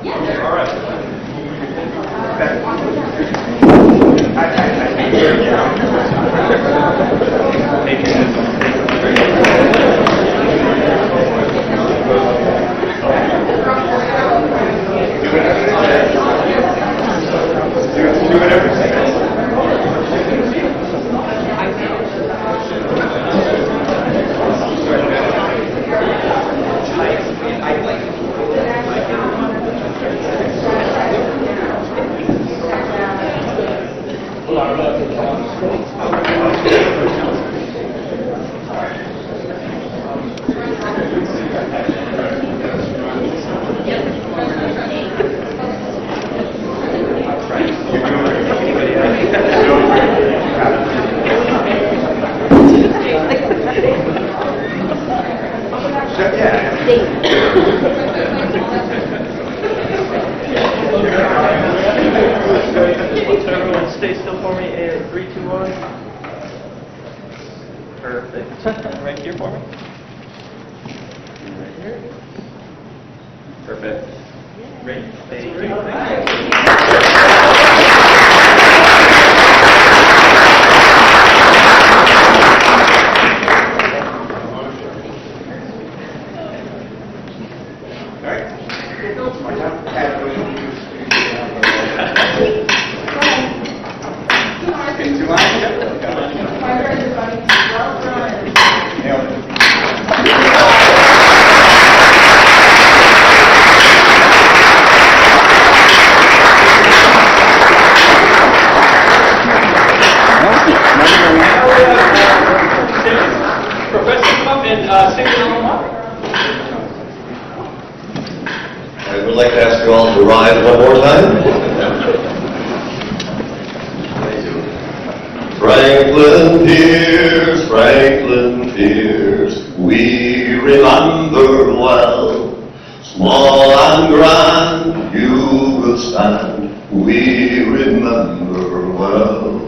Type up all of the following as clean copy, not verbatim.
All right. Do whatever. Everyone stay still for me. 3, 2, 1. Perfect. Right here for me. Right here. Perfect. Great. Thank you. Professor, come up and sing the alma mater. I would like to ask you all to rise one more time. Franklin Pierce, we remember well. Small and grand, you will stand, we remember well.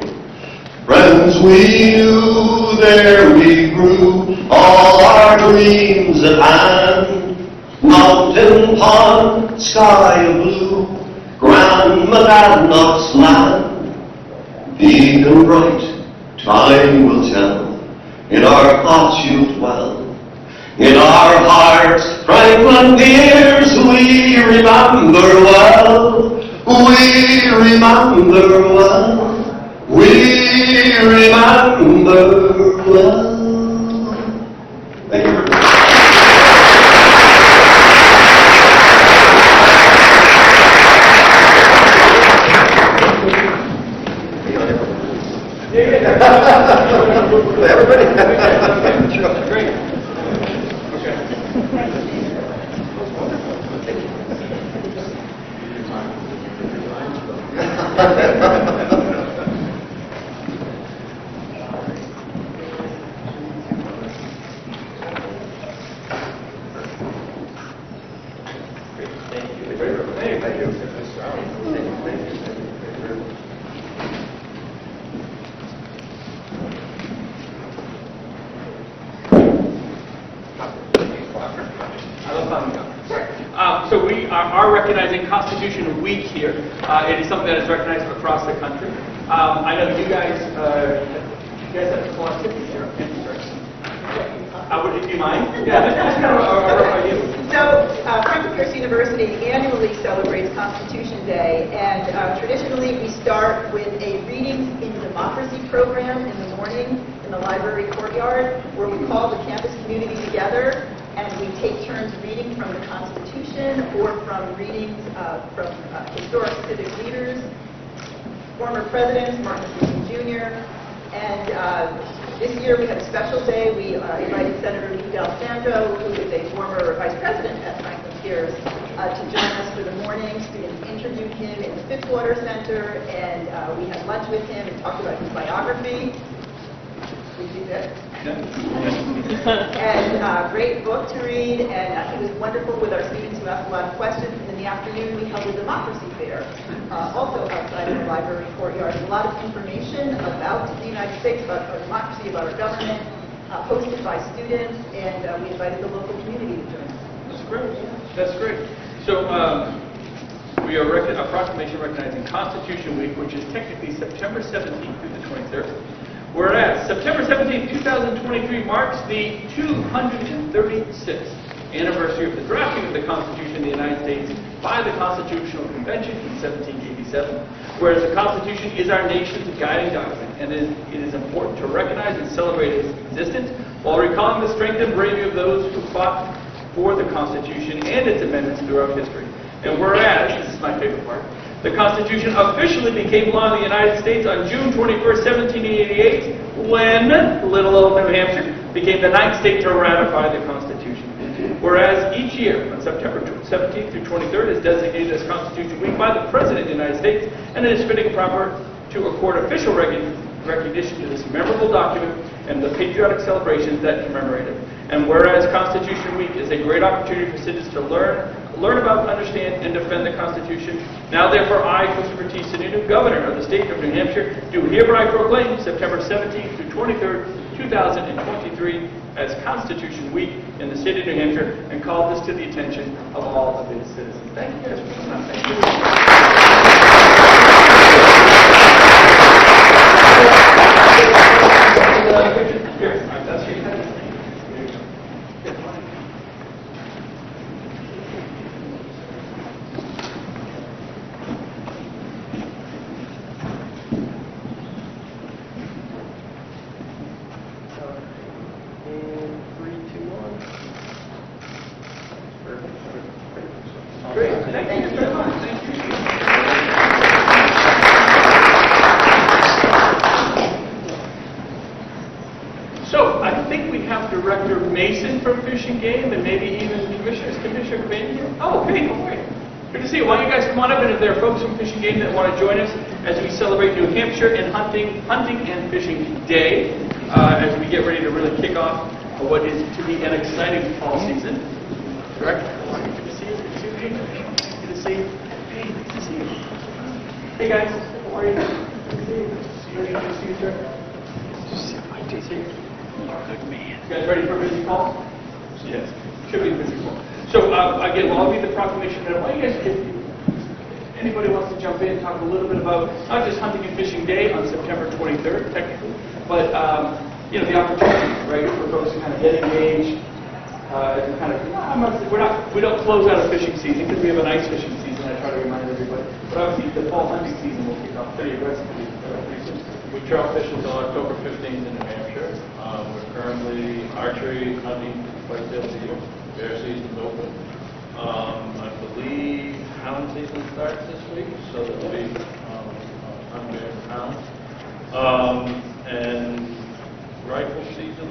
Friends we knew, there we grew, all our dreams at hand. Mountain, pond, sky of blue, Grand Monadnock's land. Deep and bright, time will tell, in our thoughts you'll dwell. In our hearts, Franklin Pierce, we remember well. We remember well. We remember well. Thank you very much. Everybody. Great. So we are recognizing Constitution Week here. It is something that is recognized across the country. I know you guys have collected here. Would you mind? Yeah. Or are you? So, Franklin Pierce University annually celebrates Constitution Day, and traditionally we start with a Readings in Democracy program in the morning in the library courtyard, where we call the campus community together, and we take turns reading from the Constitution or from readings from historic civic leaders, former presidents, Martin Luther King Jr., and this year we had a special day. We invited Senator Lou D'Alessandro, who is a former vice president at Franklin Pierce, to join us for the morning. Students interviewed him in the Fitzwater Center, and we had lunch with him and talked about his biography. We do this. And great book to read, and it was wonderful with our students who asked a lot of questions. And in the afternoon, we held a democracy fair, also outside of the library courtyard. A lot of information about the United States, about our democracy, about our government, hosted by students, and we invited the local community to join us. That's great. That's great. So we are a proclamation recognizing Constitution Week, which is technically September 17th through the 23rd. Whereas September 17th, 2023 marks the 236th anniversary of the drafting of the Constitution of the United States by the Constitutional Convention in 1787. Whereas the Constitution is our nation's guiding document, and it is important to recognize and celebrate its existence while recalling the strength and bravery of those who fought for the Constitution and its amendments throughout history. And whereas, this is my favorite part, the Constitution officially became law in the United States on June 21st, 1788, when little old New Hampshire became the 9th state to ratify the Constitution. Whereas each year, on September 17th through 23rd, is designated as Constitution Week by the President of the United States, and it is fitting and proper to accord official recognition to this memorable document and the patriotic celebrations that commemorate it. And whereas Constitution Week is a great opportunity for citizens to learn about, understand, and defend the Constitution, now therefore I, Christopher T. Sununu, Governor of the State of New Hampshire, do hereby proclaim September 17th through 23rd, 2023 as Constitution Week in the state of New Hampshire, and call this to the attention of all of its citizens. Thank you guys for coming out. Thank Great. Thank you very much. Thank you. So, I think we have Director Mason from Fish and Game, and maybe even Commissioner Quinn here. Oh, okay, great. Good to see you. Why don't you guys come on up, and if there are folks from Fish and Game that want to join us as we celebrate New Hampshire and Hunting and Fishing Day, as we get ready to really kick off what is to be an exciting fall season. Director, good to see you. Good to see you. Hey, good to see you. Hey guys, how are you? Good to see you. Good to see you, sir. Good to see you. Good man. You guys ready for a busy call? Yes. Should be a busy call. So again, well, I'll read the proclamation. And why don't you guys, if anybody wants to jump in, talk a little bit about not just Hunting and Fishing Day on September 23rd, technically, but the opportunity, right, for folks to kind of get engaged. As a kind of, we don't close out a fishing season because we have a nice fishing season. I try to remind everybody. But obviously, the fall hunting season will kick off pretty aggressively pretty soon. We trout fish until October 15th in New Hampshire. We're currently archery, hunting, whitetail deer. Bear season's open. I believe hound season starts this week, so there'll be hunt bear and hound. And rifle season.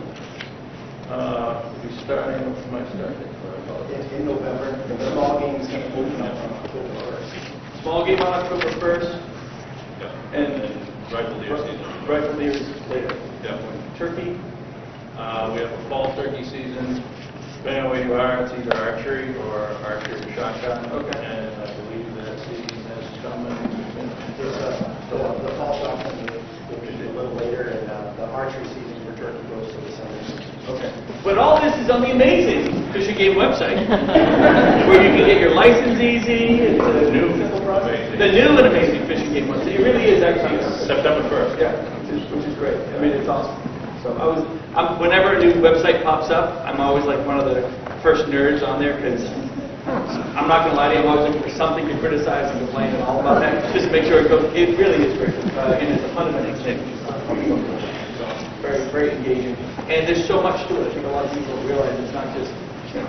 We starting, my start date for it? In November, the small games can open up on October 1st. Small game on October 1st, Yeah. and Rifle deer season. rifle deer is later. Yeah. Turkey, We have a fall turkey season. Depending on where you are, it's either archery or archery shotgun. Okay. And I believe that season is coming. The fall shotgun will be a little later, and the archery season for turkey goes to the summer. okay. But all this is on the amazing Fish and Game website, where you can get your license easy. It's a new, simple process. Amazing. The new and amazing Fish and Game website. It really is actually. September 1st. Yeah, which is great. I mean, it's awesome. So whenever a new website pops up, I'm always like one of the first nerds on there because I'm not going to lie to you, I'm always looking for something to criticize and complain and all about that. Just to make sure it goes. It really is great, and it's a fundamental thing. So very, very engaging. And there's so much to it. I think a lot of people realize it's not just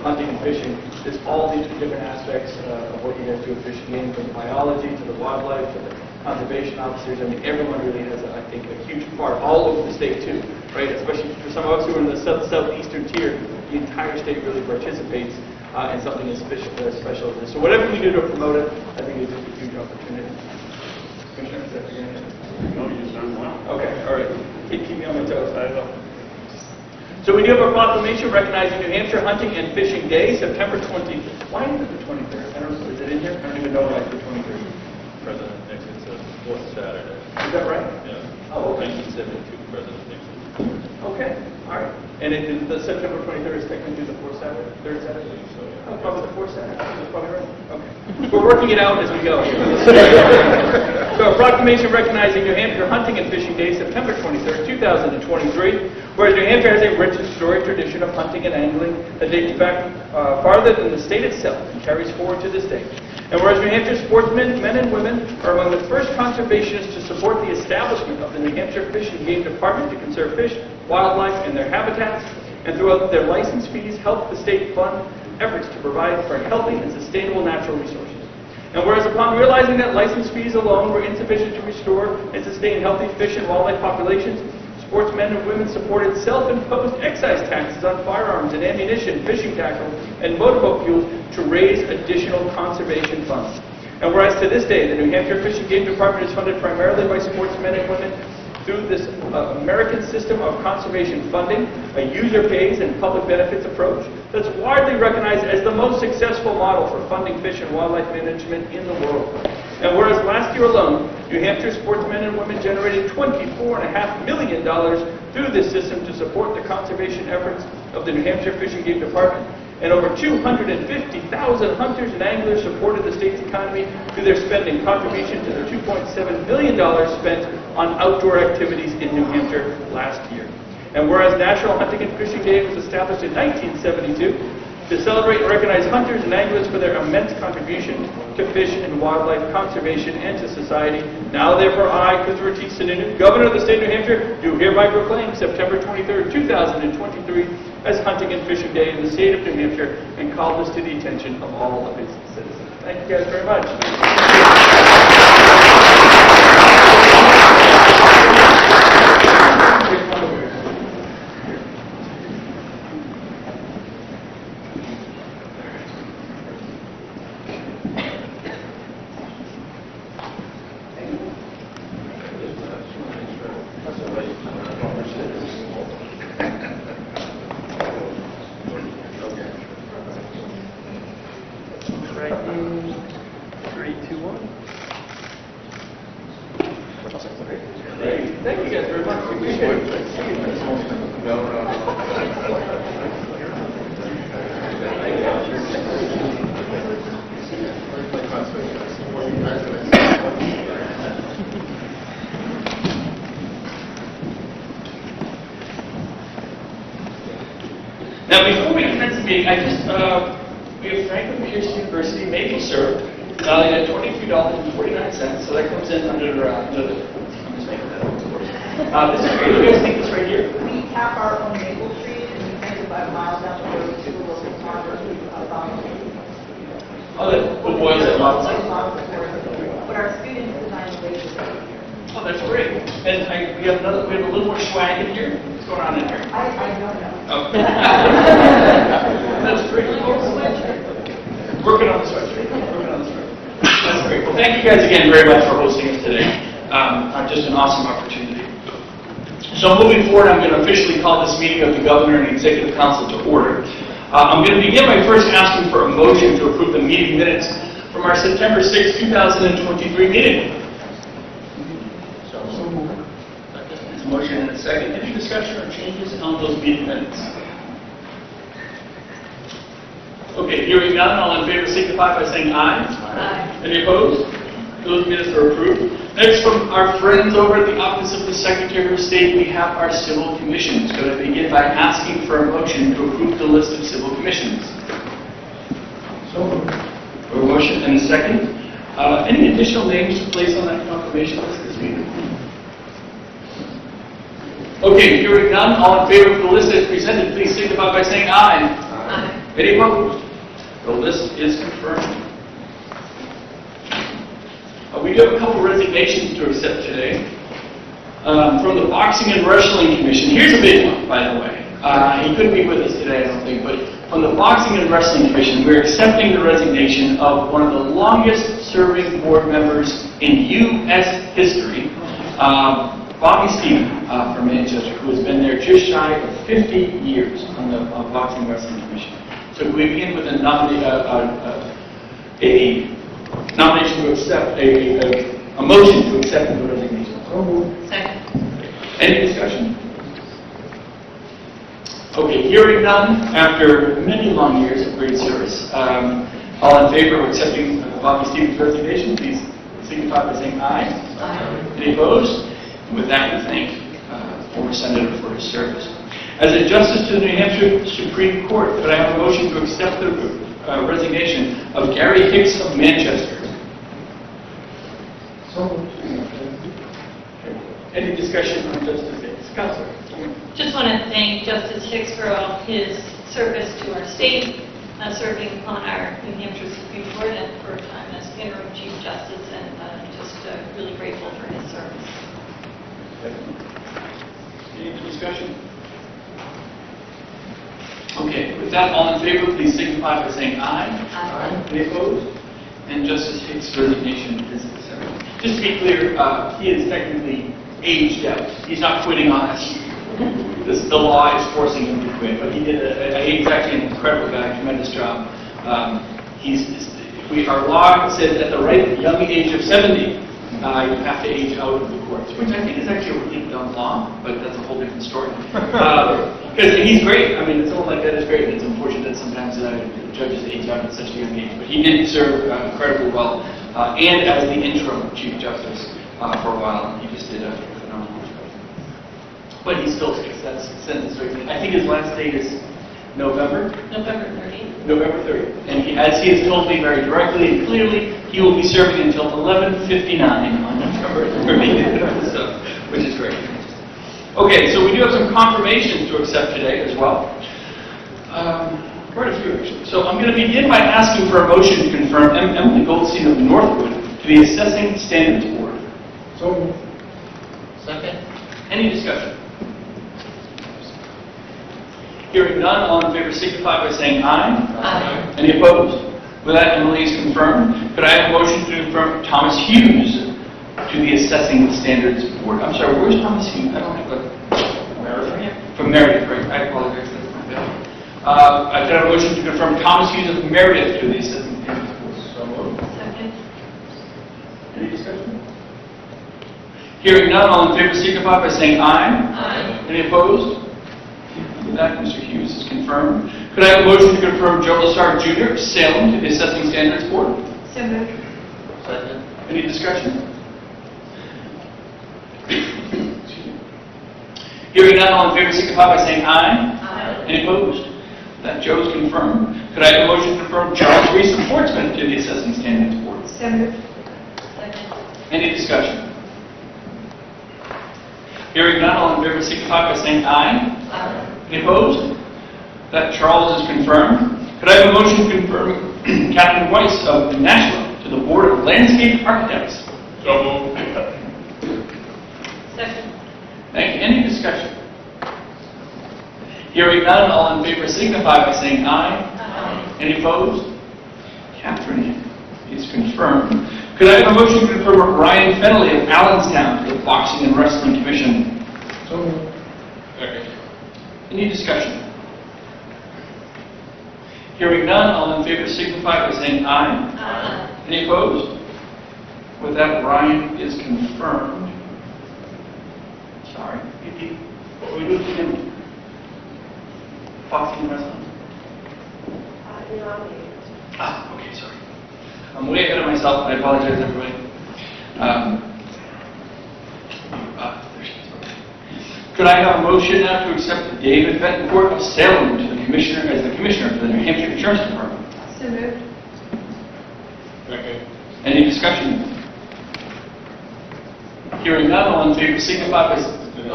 hunting and fishing. There's all these different aspects of what you guys do at Fish and Game, from the biology to the wildlife to the conservation officers. I mean, everyone really has, I think, a huge part all over the state too, right? Especially for some of us who are in the southeastern tier, the entire state really participates in something as special as this. So whatever we do to promote it, I think is a huge opportunity. Commissioner, is that again? No, you've done well. Okay, all right. Keep me on my toes. I will. So we do have a proclamation recognizing New Hampshire Hunting and Fishing Day, September 20th. Why is it the 23rd? I don't know. Is it in here? I don't even know why it's the 23rd. President Nixon says the fourth Saturday. Is that right? Yeah. Oh, okay. 1972, President Nixon. Okay, all right. And the September 23rd is technically the fourth Saturday, third Saturday? So, yeah. Oh, probably the fourth Saturday. That's probably right. Okay. We're working it out as we go. So a proclamation recognizing New Hampshire Hunting and Fishing Day, September 23rd, 2023. Whereas New Hampshire has a rich and storied tradition of hunting and angling that dates back farther than the state itself and carries forward to this day. And whereas New Hampshire sportsmen, men and women, are among the first conservationists to support the establishment of the New Hampshire Fish and Game Department to conserve fish, wildlife, and their habitats, and throughout their license fees help the state fund efforts to provide for healthy and sustainable natural resources. And whereas upon realizing that license fees alone were insufficient to restore and sustain healthy fish and wildlife populations, sportsmen and women supported self-imposed excise taxes on firearms and ammunition, fishing tackle, and motorboat fuels to raise additional conservation funds. And whereas to this day, the New Hampshire Fish and Game Department is funded primarily by sportsmen and women through this American system of conservation funding, a user pays and public benefits approach that's widely recognized as the most successful model for funding fish and wildlife management in the world. And whereas last year alone, New Hampshire sportsmen and women generated $24.5 million through this system to support the conservation efforts of the New Hampshire Fish and Game Department, and over 250,000 hunters and anglers supported the state's economy through their spending contribution to the $2.7 billion spent on outdoor activities in New Hampshire last year. And whereas National Hunting and Fishing Day was established in 1972 to celebrate and recognize hunters and anglers for their immense contribution to fish and wildlife conservation and to society, now therefore I, Christopher T. Sununu, Governor of the State of New Hampshire, do hereby proclaim September 23rd, 2023 as Hunting and Fishing Day in the state of New Hampshire and call this to the attention of all of its citizens. Thank you guys very much. Thank you guys very much. We appreciate it. Now, before we commence the meeting, we have Franklin Pierce University maple syrup, valued at $23.49, so that comes in under the, I'm just making that up. This is great. You guys think this right here? We tap our own maple trees and we plant it 5 miles down the road to a local farmer who Oh, that boils it lots. But our students design the way to Oh, that's great. And we have a little more swag in here. What's going on in here? I don't know. Oh. That's great. Working on the sweatshirt. That's great. Well, thank you guys again very much for hosting us today. Just an awesome opportunity. So moving forward, I'm going to officially call this meeting of the Governor and Executive Council to order. I'm going to begin by first asking for a motion to approve the meeting minutes from our September 6, 2023 meeting. There's a motion and a second. Any discussion or changes on those meeting minutes? Okay, hearing none, all in favor signify by saying aye. Aye. Any opposed? Those minutes are approved. Next, from our friends over at the Office of the Secretary of State, we have our civil commissions. Going to begin by asking for a motion to approve the list of civil commissions. So moved. A motion and a second. Any additional names to place on that confirmation list this week? Okay, hearing none, all in favor of the list as presented, please signify by saying aye. Aye. Any opposed? The list is confirmed. We do have a couple resignations to accept today. From the Boxing and Wrestling Commission. Here's a big one, by the way. He couldn't be with us today, I don't think, but from the Boxing and Wrestling Commission, we're accepting the resignation of one of the longest-serving board members in U.S. history, Bobby Stephen from Manchester, who has been there just shy of 50 years on the Boxing and Wrestling Commission. So we begin with a nomination to accept a motion to accept the resignation. Second. Any discussion? Okay, hearing none, after many long years of great service, all in favor of accepting Bobby Stevens' resignation, please signify by saying aye. Aye. Any opposed? And with that, we thank former Senator for his service. As a justice to the New Hampshire Supreme Court, could I have a motion to accept the resignation of Gary Hicks of Manchester? Any discussion on Justice Hicks? Counselor? Just want to thank Justice Hicks for all his service to our state, serving on our New Hampshire Supreme Court, and for a time as interim Chief Justice, and just really grateful for his service. Any discussion? Okay, with that, all in favor, please signify by saying aye. Aye. Any opposed? And Justice Hicks' resignation is accepted. Just to be clear, he is technically aged out. He's not quitting on us. The law is forcing him to quit, but he's actually an incredible guy, tremendous job. Our law says at the right young age of 70, you have to age out of the courts, which I think is actually a really dumb law, but that's a whole different story. Because he's great. I mean, someone like that is great. It's unfortunate that sometimes judges age out at such a young age, but he did serve incredibly well, and as the interim Chief Justice for a while, he just did a phenomenal job. But he still takes that sentence. I think his last date is November 30th. November 30th. And as he has told me very directly and clearly, he will be serving until 11:59 on November 30th, so, which is great. Okay, so we do have some confirmations to accept today as well. Quite a few, actually. So I'm going to begin by asking for a motion to confirm Emily Goldstein of Northwood to the Assessing Standards Board. So Second. Any discussion? Hearing none, all in favor signify by saying aye. Aye. Any opposed? With that, Emily is confirmed. Could I have a motion to confirm Thomas Hughes to the Assessing Standards Board? I'm sorry, where's Thomas Hughes? I don't have a... Meredith? From Meredith, right. I apologize. That's my bad. I could have a motion to confirm Thomas Hughes of Meredith to the Assessing Standards Board. So moved. Second. Any discussion? Hearing none, all in favor signify by saying aye. Aye. Any opposed? With that, Mr. Hughes is confirmed. Could I have a motion to confirm Joe Lassard Jr. of Salem to the Assessing Standards Board? So moved. Second. Any discussion? Hearing none, all in favor signify by saying aye. Aye. Any opposed? That Joe is confirmed. Could I have a motion to confirm Charles Reese of Portsmouth to the Assessing Standards Board? So moved. Second. Any discussion? Hearing none, all in favor signify by saying aye. Aye. Any opposed? That Charles is confirmed. Could I have a motion to confirm Captain Weiss of Nashville to the Board of Landscape Architects? So moved. Second. Thank you. Any discussion? Hearing none, all in favor signify by saying aye. Aye. Any opposed? Catherine is confirmed. Could I have a motion to confirm Ryan Fennelly of Allenstown to the Boxing and Wrestling Commission? So moved. Any discussion? Hearing none, all in favor signify by saying aye. Aye. Any opposed? With that, Ryan is confirmed. Sorry, repeat. What were we doing again? Boxing and wrestling? Okay, sorry. I'm way ahead of myself. I apologize, everybody. There she is. Could I have a motion now to accept David Bettencourt of Salem to the commissioner as the commissioner for the New Hampshire Insurance Department? So moved. Any discussion? Hearing none, all in favor signify by... One thing,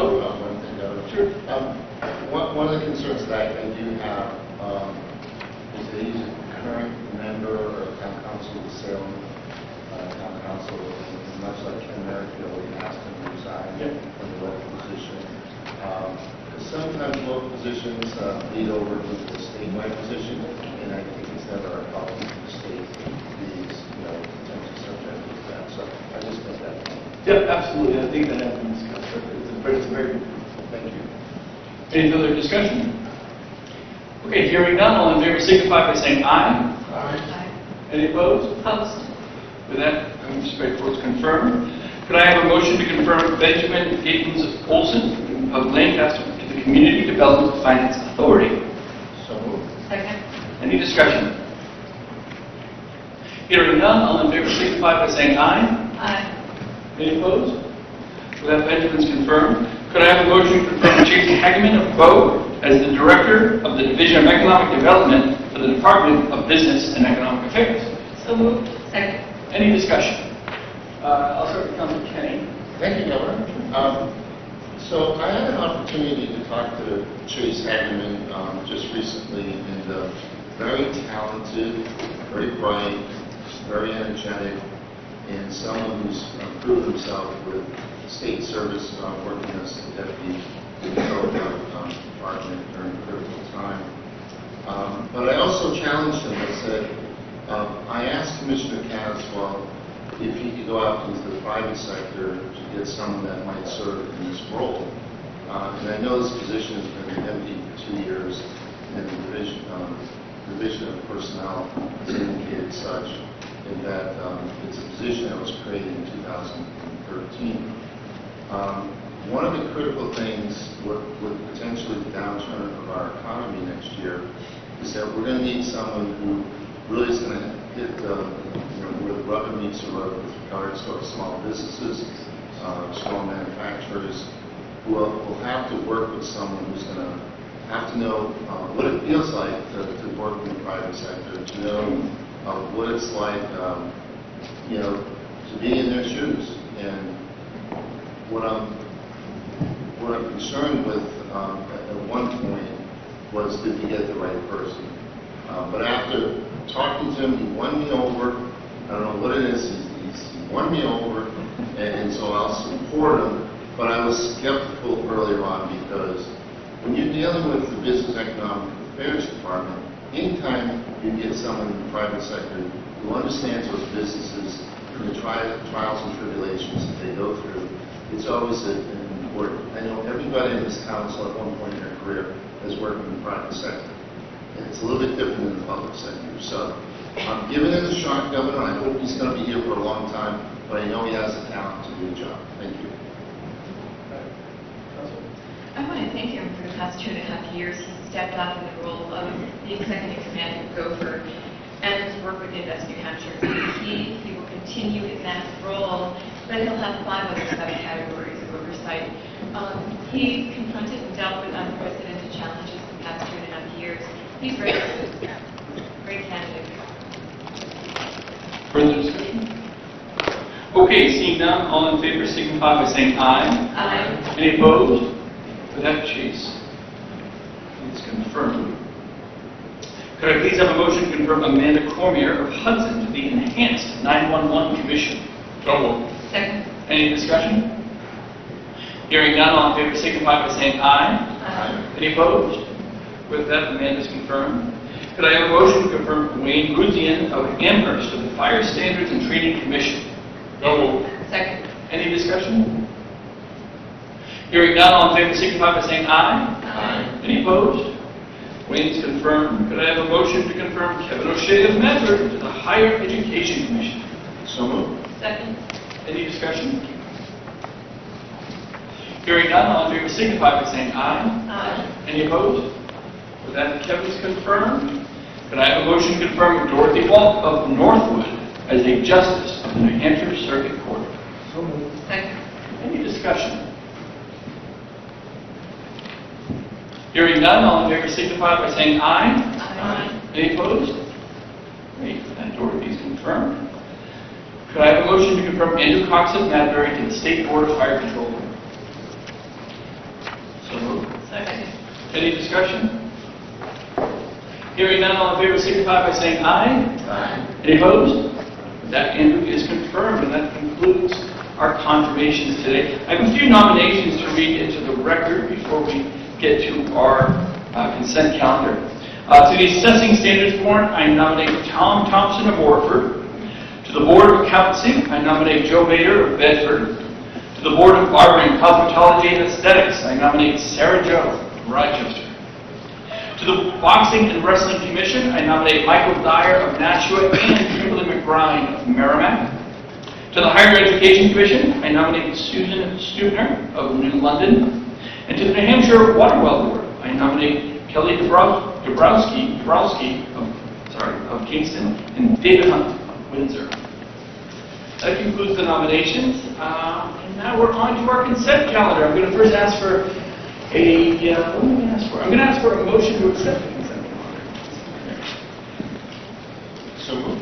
Sure. One of the concerns that I do have is that he's a current member or town council of Salem Town Council, and much like Ken Merrifield, we asked him to resign Yep. from the local position. Sometimes local positions lead over to the statewide position, and I think it's never a problem for the state to be, potentially subject to that. So I just think that. Yep, absolutely. I think that has been discussed. It's a very good point. Thank you. Any further discussion? Okay, hearing none, all in favor signify by saying aye. Aye. Any opposed? Post. With that, Mr. Bedford is confirmed. Could I have a motion to confirm Benjamin Gatens Olson of Lancaster to the Community Development Finance Authority? So moved. Second. Any discussion? Hearing none, all in favor signify by saying aye. Aye. Any opposed? With that, Benjamin's confirmed. Could I have a motion to confirm Chase Hageman of Bow as the Director of the Division of Economic Development for the Department of Business and Economic Affairs? So moved. Second. Any discussion? I'll start with Councilor Kenny. Thank you, Governor. So I had an opportunity to talk to Chase Hageman just recently, and very talented, very bright, very energetic, and someone who's proved himself with state service, working as the deputy controller of department during a critical time. But I also challenged him. I said, I asked Commissioner Caswell if he could go out into the private sector to get someone that might serve in this role. And I know this position has been empty for 2 years, and the division of personnel has indicated such, in that it's a position that was created in 2013. One of the critical things with potentially the downturn of our economy next year is that we're going to need someone who really is going to hit where the rubber meets the road with regards to our small businesses, small manufacturers, who will have to work with someone who's going to have to know what it feels like to work in the private sector, to know what it's like, to be in their shoes. And what I'm concerned with at one point was, did we get the right person? But after talking to him, he won me over. I don't know what it is. He won me over, and so I'll support him. But I was skeptical earlier on, because when you're dealing with the Business Economic Affairs Department, anytime you get someone in the private sector who understands those businesses and the trials and tribulations that they go through, it's always important. I know everybody in this council at one point in their career has worked in the private sector. And it's a little bit different than the public sector. So I'm giving him a shot, Governor. I hope he's going to be here for a long time, but I know he has the talent to do the job. Thank you. I want to thank him for the past 2.5 years. He stepped up in the role of the executive commander of Gopher and has worked with Invest New Hampshire. He will continue in that role, but he'll have 5 other subcategories of oversight. He confronted and dealt with unprecedented challenges in the past 2.5 years. He's ready. Great candidate. Further discussion? Okay, seeing none, all in favor signify by saying aye. Aye. Any opposed? With that, Chase is confirmed. Could I please have a motion to confirm Amanda Cormier of Hudson to the Enhanced 911 Commission? So moved. Second. Any discussion? Hearing none, all in favor signify by saying aye. Aye. Any opposed? With that, Amanda is confirmed. Could I have a motion to confirm Wayne Gruzian of Amherst to the Fire Standards and Training Commission? So moved. Second. Any discussion? Hearing none, all in favor signify by saying aye. Aye. Any opposed? Wayne's confirmed. Could I have a motion to confirm Kevin O'Shea of Medford to the Higher Education Commission? So moved. Second. Any discussion? Hearing none, all in favor signify by saying aye. Aye. Any opposed? With that, Kevin's confirmed. Could I have a motion to confirm Dorothy Walk of Northwood as a Justice of the New Hampshire Circuit Court? So moved. Second. Any discussion? Hearing none, all in favor signify by saying aye. Aye. Any opposed? Great, that Dorothy is confirmed. Could I have a motion to confirm Andrew Cox of Madbury to the State Board of Fire Control? So moved. Second. Any discussion? Hearing none, all in favor signify by saying aye. Aye. Any opposed? That Andrew is confirmed, and that concludes our confirmations today. I have a few nominations to read into the record before we get to our consent calendar. To the Assessing Standards Board, I nominate Tom Thompson of Orford. To the Board of Accountancy, I nominate Joe Bader of Bedford. To the Board of Barbering, Cosmetology, and Aesthetics, I nominate Sarah Joe of Rochester. To the Boxing and Wrestling Commission, I nominate Michael Dyer of Nashua and Kimberly McBride of Merrimack. To the Higher Education Commission, I nominate Susan Stubner of New London. And to the New Hampshire Water Well Board, I nominate Kelly Dabrowski of Kingston and David Hunt of Windsor. That concludes the nominations. And now we're on to our consent calendar. I'm going to first ask for what am I going to ask for? I'm going to ask for a motion to accept the consent calendar. So moved.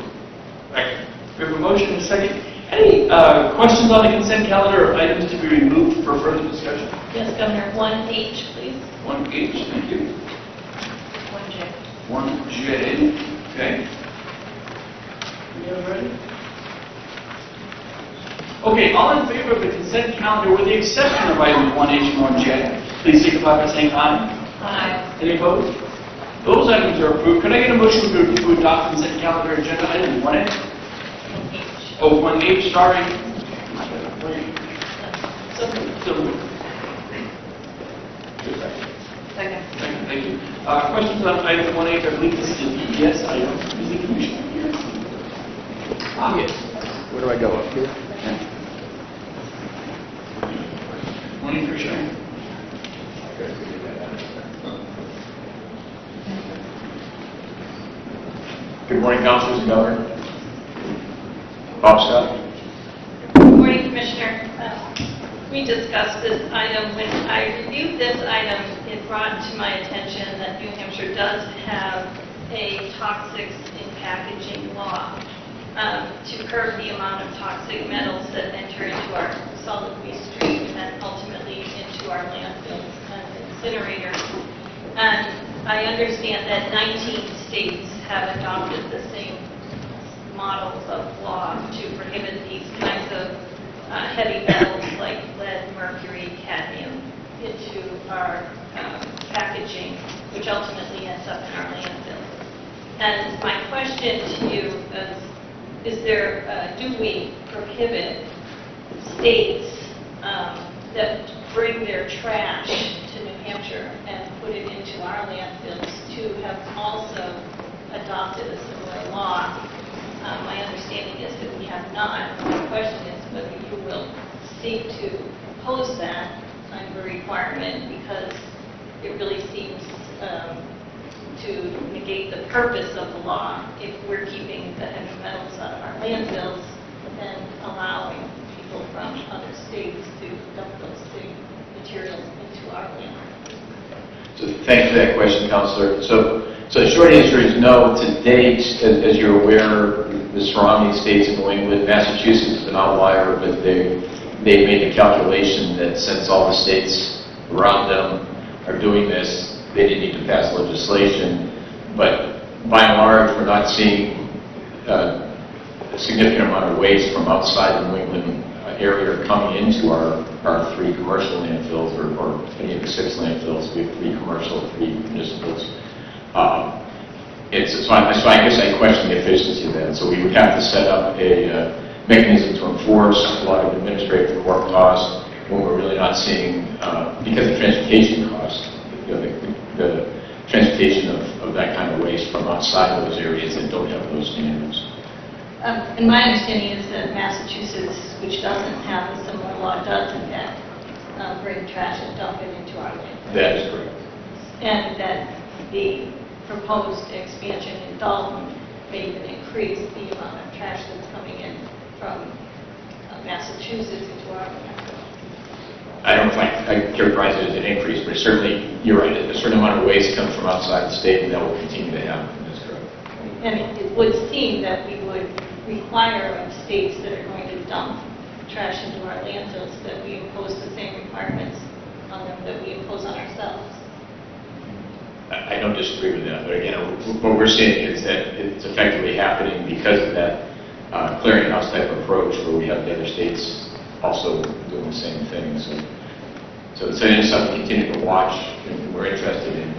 Second. We have a motion and a second. Any questions on the consent calendar or items to be removed for further discussion? Yes, Governor, 1H, please. 1H, thank you. 1J. 1J, okay. We have ready? Okay, all in favor of the consent calendar with the exception of item 1H and 1J, please signify by saying aye. Aye. Any opposed? Those items are approved. Could I get a motion to adopt consent calendar agenda item 1A? 1H. Oh, 1H, sorry. So moved. So moved. Second. Thank you. Questions on item 1H? I believe this is a DES item. Is the commission here? Yes. Where do I go, up here? Morning, for sharing. Good morning, Councilors and Governor. Bob Scott. Good morning, Commissioner. We discussed this item. When I reviewed this item, it brought to my attention that New Hampshire does have a toxics in packaging law to curb the amount of toxic metals that enter into our solid waste stream and ultimately into our landfills and incinerators. And I understand that 19 states have adopted the same models of law to prohibit these kinds of heavy metals like lead, mercury, cadmium into our packaging, which ultimately ends up in our landfills. And my question to you is there, do we prohibit states that bring their trash to New Hampshire and put it into our landfills to have also adopted a similar law? My understanding is that we have not. My question is whether you will seek to impose that kind of a requirement, because it really seems to negate the purpose of the law if we're keeping the heavy metals out of our landfills and allowing people from other states to dump those same materials into our landfills. So thanks for that question, Councilor. So the short answer is no. To date, as you're aware, the surrounding states in New England, Massachusetts is an outlier, but they've made the calculation that since all the states around them are doing this, they didn't need to pass legislation. But by and large, we're not seeing a significant amount of waste from outside the New England area coming into our 3 commercial landfills, or any of the 6 landfills. We have 3 commercial, 3 municipals. So I guess I question the efficiency of that. So we would have to set up a mechanism to enforce a lot of administrative work costs when we're really not seeing, because of transportation costs, the transportation of that kind of waste from outside those areas that don't have those standards. And my understanding is that Massachusetts, which doesn't have a similar law, does in fact bring trash and dump it into our landfills. That is correct. And that the proposed expansion in Dalton may even increase the amount of trash that's coming in from Massachusetts into our landfill. I don't know if I characterize it as an increase, but certainly, you're right, a certain amount of waste comes from outside the state, and that will continue to happen. That's correct. And it would seem that we would require of states that are going to dump trash into our landfills that we impose the same requirements on them that we impose on ourselves. I don't disagree with that, but again, what we're seeing is that it's effectively happening because of that clearinghouse type approach, where we have the other states also doing the same thing. So it is something to continue to watch and we're interested in.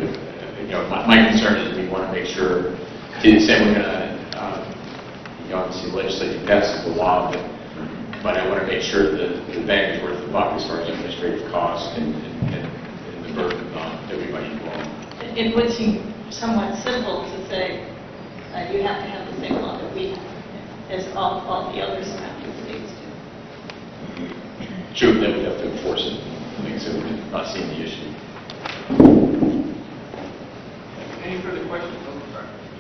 But my concern is we want to make sure, to the extent we're going to, obviously the legislature passes the law, but I want to make sure that the bang is worth the buck as far as administrative costs and the burden on everybody involved. It would seem somewhat simple to say you have to have the same law that we have, as all the other surrounding states do. True, then we'd have to enforce it. Like I said, we're not seeing the issue. Any further questions?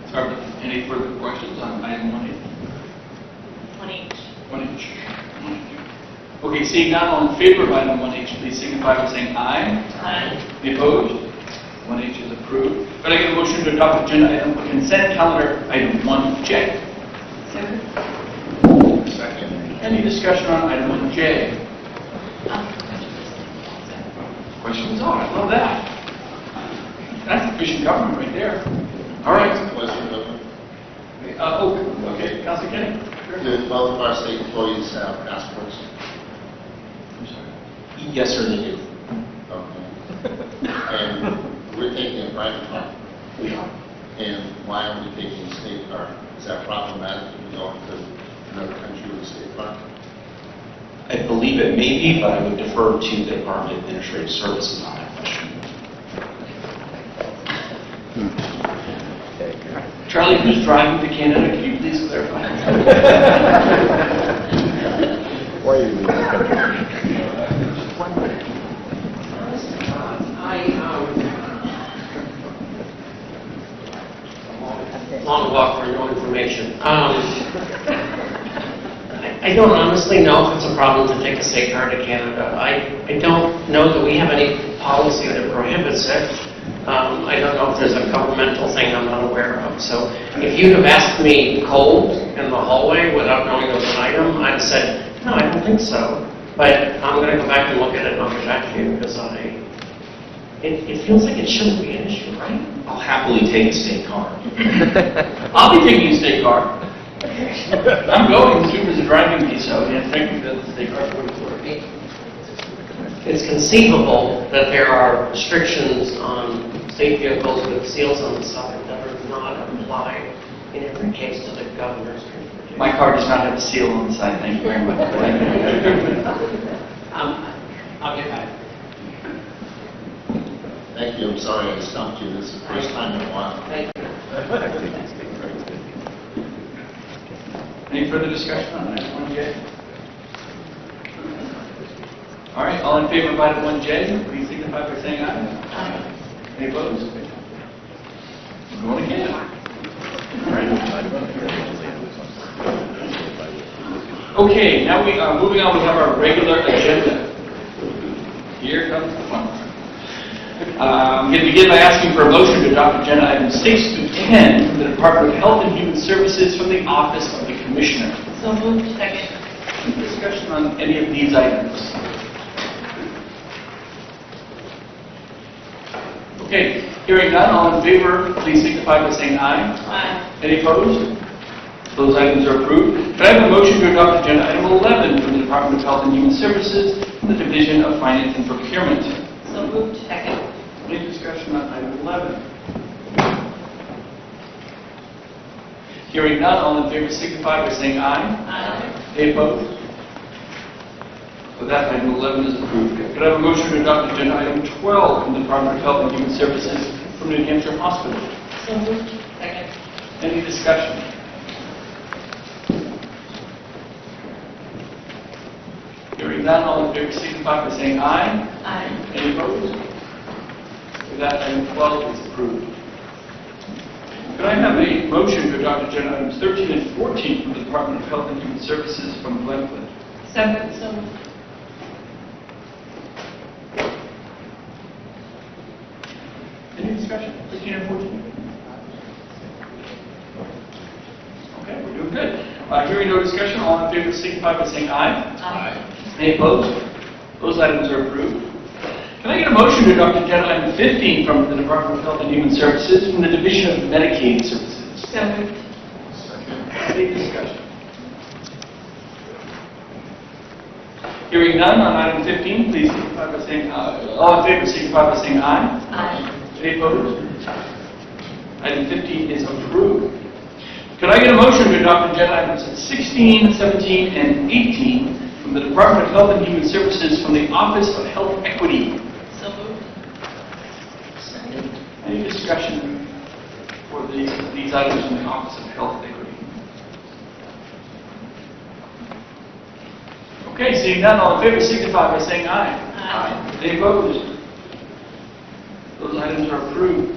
Sorry, any further questions on item 1H? 1H. 1H. Okay, seeing none, all in favor of item 1H, please signify by saying aye. Aye. Any opposed? 1H is approved. Could I get a motion to adopt agenda item, consent calendar item 1J? So moved. Second. Any discussion on item 1J? Questions on, I love that. That's efficient government right there. All right. Question, Governor? Okay, Councilor Kenny? Sure. Do both of our state employees have passports? I'm sorry. Yes, sir, they do. Okay. And we're taking a private car. We are. And why are we taking a state car? Is that problematic if we go to another country with a state car? I believe it may be, but I would defer to the Department of Administrative Services on that question. Charlie, who's driving to Canada, can you please clarify? Why are you leaving the country? Long walk for no information. I don't honestly know if it's a problem to take a state car to Canada. I don't know that we have any policy that prohibits it. I don't know if there's a governmental thing I'm not aware of. So if you'd have asked me cold in the hallway without knowing it was an item, I'd said, no, I don't think so. But I'm going to go back and look at it and I'll get back to you because it feels like it shouldn't be an issue, right? I'll happily take a state car. I'll be taking a state car. I'm going, the Super's driving me, so yeah, thank you for the state car for It's conceivable that there are restrictions on state vehicles with seals on the side that are not applied in every case to the governor's transportation. My car does not have a seal on the side, thank you very much. I'll get back. Thank you. I'm sorry I stumped you. This is the first time in a while. Thank you. Any further discussion on item 1J? All right, all in favor of item 1J, please signify by saying aye. Any opposed? Going again. All right. Okay, now we are moving on. We have our regular agenda. Here comes the fun. I'm going to begin by asking for a motion to adopt agenda items 6 to 10 from the Department of Health and Human Services from the Office of the Commissioner. So moved. Second. Any discussion on any of these items? Okay, hearing none, all in favor, please signify by saying aye. Aye. Any opposed? Those items are approved. Can I have a motion to adopt agenda item 11 from the Department of Health and Human Services from the Division of Finance and Procurement? So moved. Second. Any discussion on item 11? Hearing none, all in favor signify by saying aye. Aye. Any opposed? With that, item 11 is approved. Could I have a motion to adopt agenda item 12 from the Department of Health and Human Services from New Hampshire Hospital? So moved. Second. Any discussion? Hearing none, all in favor signify by saying aye. Aye. Any opposed? With that, item 12 is approved. Could I have a motion to adopt agenda items 13 and 14 from the Department of Health and Human Services from Glenford? So moved. So moved. Any discussion? 13 and 14? Okay, we're doing good. Hearing no discussion, all in favor signify by saying aye. Aye. Any opposed? Those items are approved. Can I get a motion to adopt agenda item 15 from the Department of Health and Human Services from the Division of Medicaid Services? So moved. Any discussion? Hearing none on item 15, please signify by saying aye. All in favor signify by saying aye. Aye. Any opposed? Item 15 is approved. Could I get a motion to adopt agenda items 16, 17, and 18 from the Department of Health and Human Services from the Office of Health Equity? So moved. Any discussion for these items from the Office of Health Equity? Okay, seeing none, all in favor signify by saying aye. Aye. Any opposed? Those items are approved.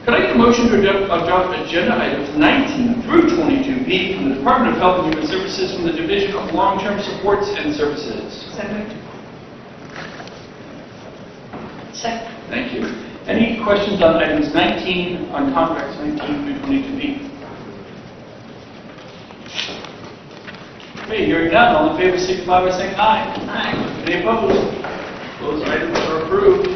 Could I get a motion to adopt agenda items 19 through 22B from the Department of Health and Human Services from the Division of Long-Term Supports and Services? So moved. Second. Thank you. Any questions on items 19, on contracts 19 through 22B? Okay, hearing none, all in favor signify by saying aye. Aye. Any opposed? Those items are approved.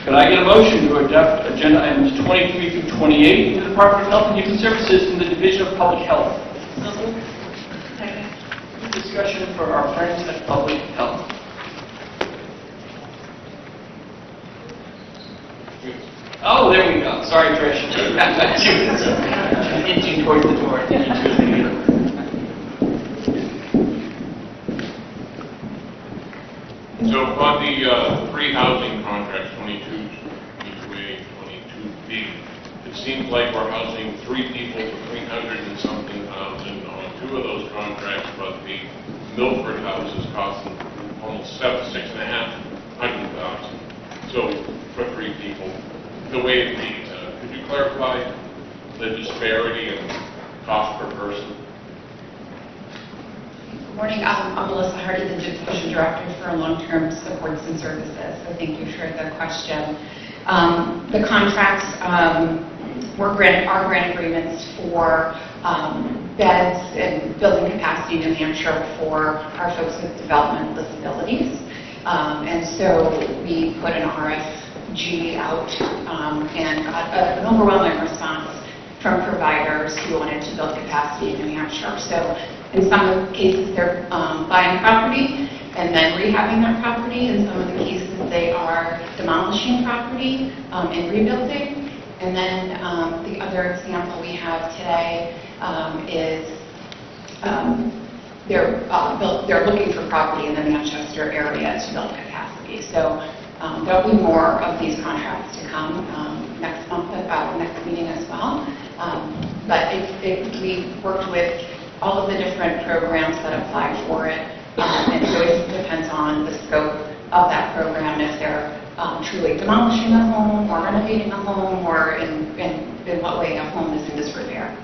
Could I get a motion to adopt agenda items 23 through 28 from the Department of Health and Human Services from the Division of Public Health? So moved. Second. Discussion for our friends at Public Health. Oh, there we go. Sorry, Trish. Inching towards the door. So on the three housing contracts, 22, 22A, 22B, it seems like we're housing 3 people for 300 and something thousand on 2 of those contracts, but the Milford house is costing almost $6,500. So for 3 people, the way it reads, could you clarify the disparity in cost per person? Good morning. I'm Melissa Hardy, the Division Director for Long-Term Supports and Services. So thank you for the question. The contracts are grant agreements for beds and building capacity in New Hampshire for our folks with developmental disabilities. And so we put an RFG out and got an overwhelming response from providers who wanted to build capacity in New Hampshire. So in some of the cases, they're buying property and then rehabbing that property. In some of the cases, they are demolishing property and rebuilding. And then the other example we have today is they're looking for property in the Manchester area to build capacity. So there'll be more of these contracts to come next month, next meeting as well. But we worked with all of the different programs that apply for it, and so it depends on the scope of that program, if they're truly demolishing a home or renovating a home, or in what way a home is in disrepair.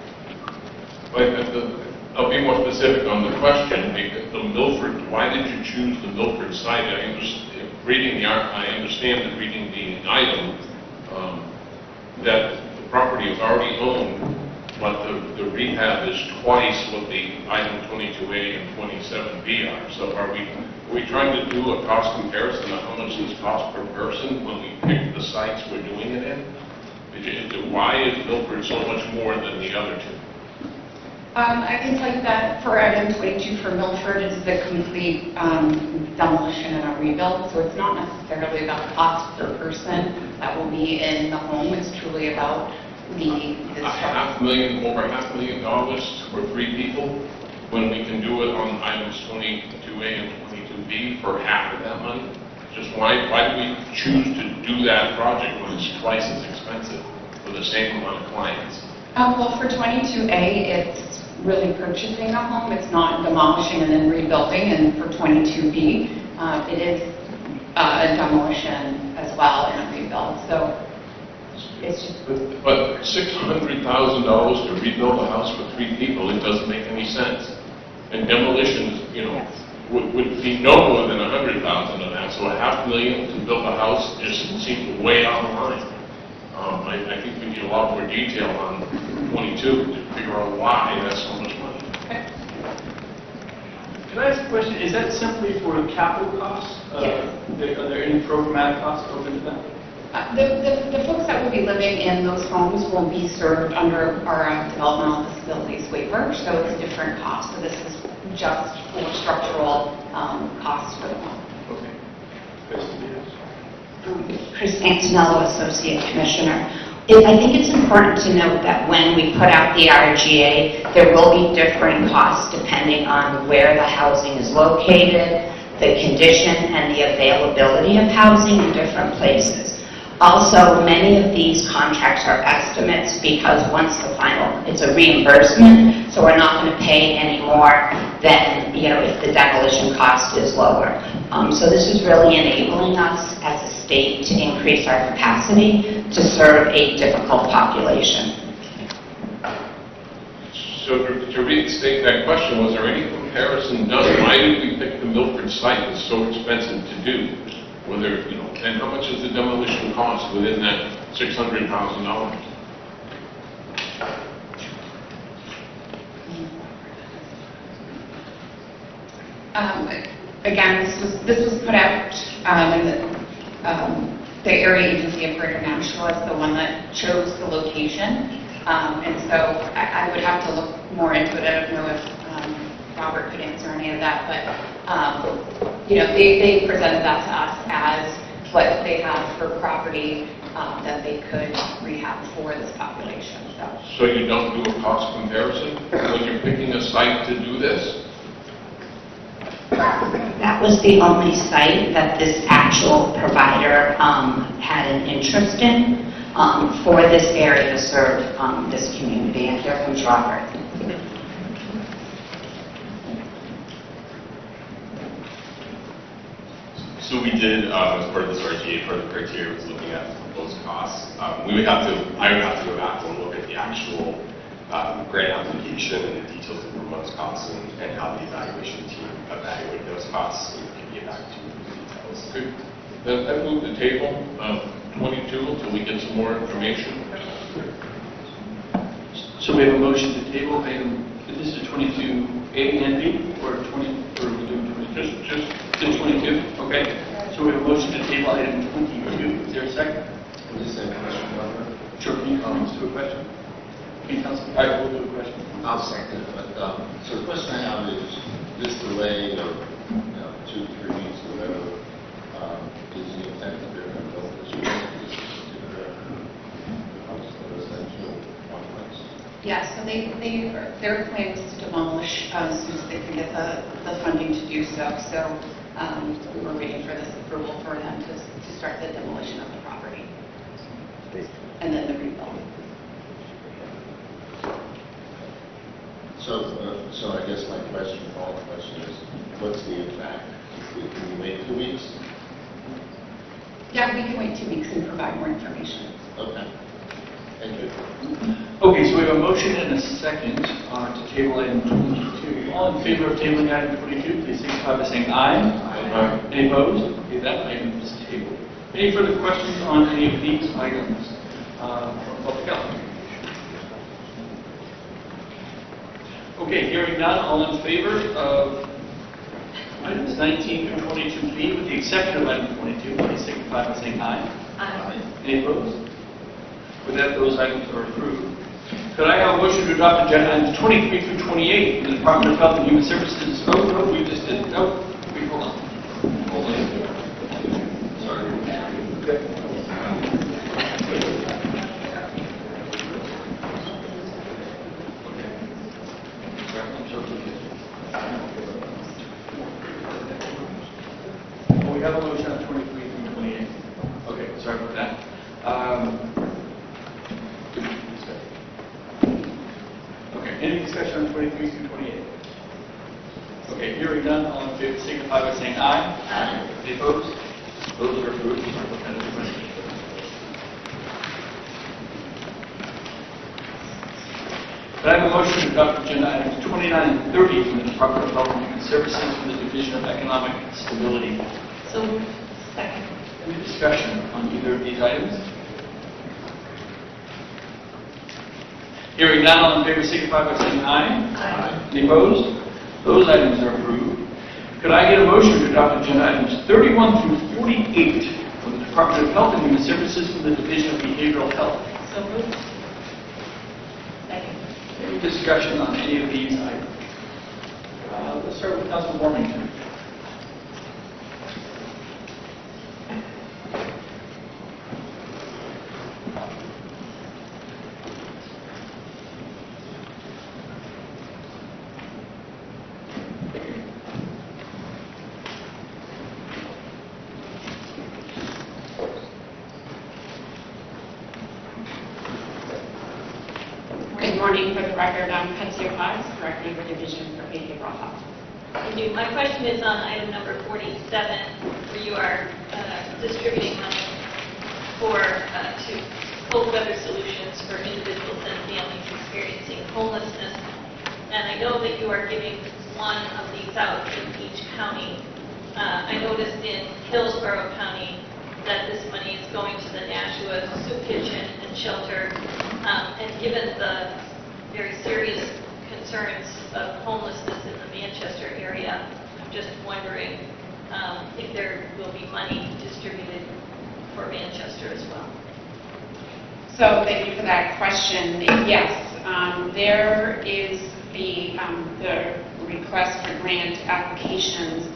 I'll be more specific on the question. The Milford, why did you choose the Milford site? I understand that reading the item, that the property is already owned, but the rehab is twice what the item 22A and 27B are. So are we trying to do a cost comparison of how much this costs per person when we pick the sites we're doing it in? Why is Milford so much more than the other 2? I can tell you that for item 22 for Milford, it's the complete demolition and a rebuild. So it's not necessarily about the cost per person that will be in the home. It's truly about the $500,000, over $500,000 for 3 people, when we can do it on items 22A and 22B for half of that money? Just why do we choose to do that project when it's twice as expensive for the same amount of clients? Well, for 22A, it's really purchasing a home. It's not demolishing and then rebuilding. And for 22B, it is a demolition as well and a rebuild. So it's just... But $600,000 to rebuild a house for 3 people, it doesn't make any sense. And demolitions, Yes. would be no more than $100,000 of that. So $500,000 to build a house just seems way out of line. I think we need a lot more detail on 22 to figure out why that's so much money. Can I ask a question? Is that simply for capital costs? Yes. Are there any programmatic costs open to that? The folks that will be living in those homes will be served under our developmental disabilities waiver, so it's a different cost. So this is just for structural costs for the home. Okay. Chris Antonello, Associate Commissioner. I think it's important to note that when we put out the RGA, there will be different costs depending on where the housing is located, the condition, and the availability of housing in different places. Also, many of these contracts are estimates because once the final, it's a reimbursement, so we're not going to pay any more than, if the demolition cost is lower. So this is really enabling us as a state to increase our capacity to serve a difficult population. So to restate that question, was there any comparison done? Why did we pick the Milford site? It's so expensive to do. Whether, and how much is the demolition cost within that $600,000? Again, this was put out in the area agency of Greater Nashua is the one that chose the location. And so I would have to look more into it. I don't know if Robert could answer any of that, but they presented that to us as what they have for property that they could rehab for this population. So you don't do a cost comparison when you're picking a site to do this? That was the only site that this actual provider had an interest in for this area to serve this community. And here comes Robert. So we did, as part of this RGA, part of the criteria was looking at proposed costs. I would have to go back and look at the actual grant application and the details of the proposed costs and how the evaluation team evaluated those costs, and we can get back to the details. Good. Then I move the table 22 until we get some more information. So we have a motion to table item, this is 22A and B, or 20, or are we doing 22? Just 22, okay. So we have a motion to table item 22. Is there a second? What is that question, Robert? Sure, can you comment to a question? Can you tell us? All right, we'll do a question. I'll second it, but, so the question I have is, this delay of, 2-3 weeks or whatever, is the intent that they're going to build this particular residential complex? Yeah, so their plan was to demolish as soon as they could get the funding to do so. So we were waiting for this approval for them to start the demolition of the property. And then the rebuild. So I guess my question, follow-up question is, what's the impact? Can you wait 2 weeks? Yeah, we can wait 2 weeks and provide more information. Okay. Thank you. Okay, so we have a motion and a second to table item 22. All in favor of tabling item 22, please signify by saying aye. Aye. Any opposed? Okay, that item is tabled. Any further questions on any of these items from public health? Okay, hearing none, all in favor of items 19 through 22B, with the exception of item 22, please signify by saying aye. Aye. Any opposed? With that, those items are approved. Could I have a motion to adopt agenda items 23 through 28 in the Department of Health and Human Services? Oh, no, we just did. No, wait, hold on. Hold on. Sorry. Okay. Well, we have a motion on 23 through 28. Okay, sorry about that. Okay, any discussion on 23 through 28? Okay, hearing none, all in favor signify by saying aye. Aye. Any opposed? Those are approved. Could I have a motion to adopt agenda items 29 and 30 from the Department of Health and Human Services from the Division of Economic Stability? So moved. Second. Any discussion on either of these items? Hearing none, all in favor signify by saying aye. Aye. Any opposed? Those items are approved. Could I get a motion to adopt agenda items 31 through 48 from the Department of Health and Human Services from the Division of Behavioral Health? So moved. Second. Any discussion on any of these items? Let's start with Councilor Warmington. Good morning. For the record, I'm Katia Paz, Director of the Division for Behavioral Health. Thank you. My question is on item number 47, where you are distributing money to cold weather solutions for individuals and families experiencing homelessness. And I know that you are giving one of these out in each county. I noticed in Hillsborough County that this money is going to the Nashua Soup Kitchen and Shelter. And given the very serious concerns of homelessness in the Manchester area, I'm just wondering if there will be money distributed for Manchester as well. So thank you for that question. Yes, there is the request for grant applications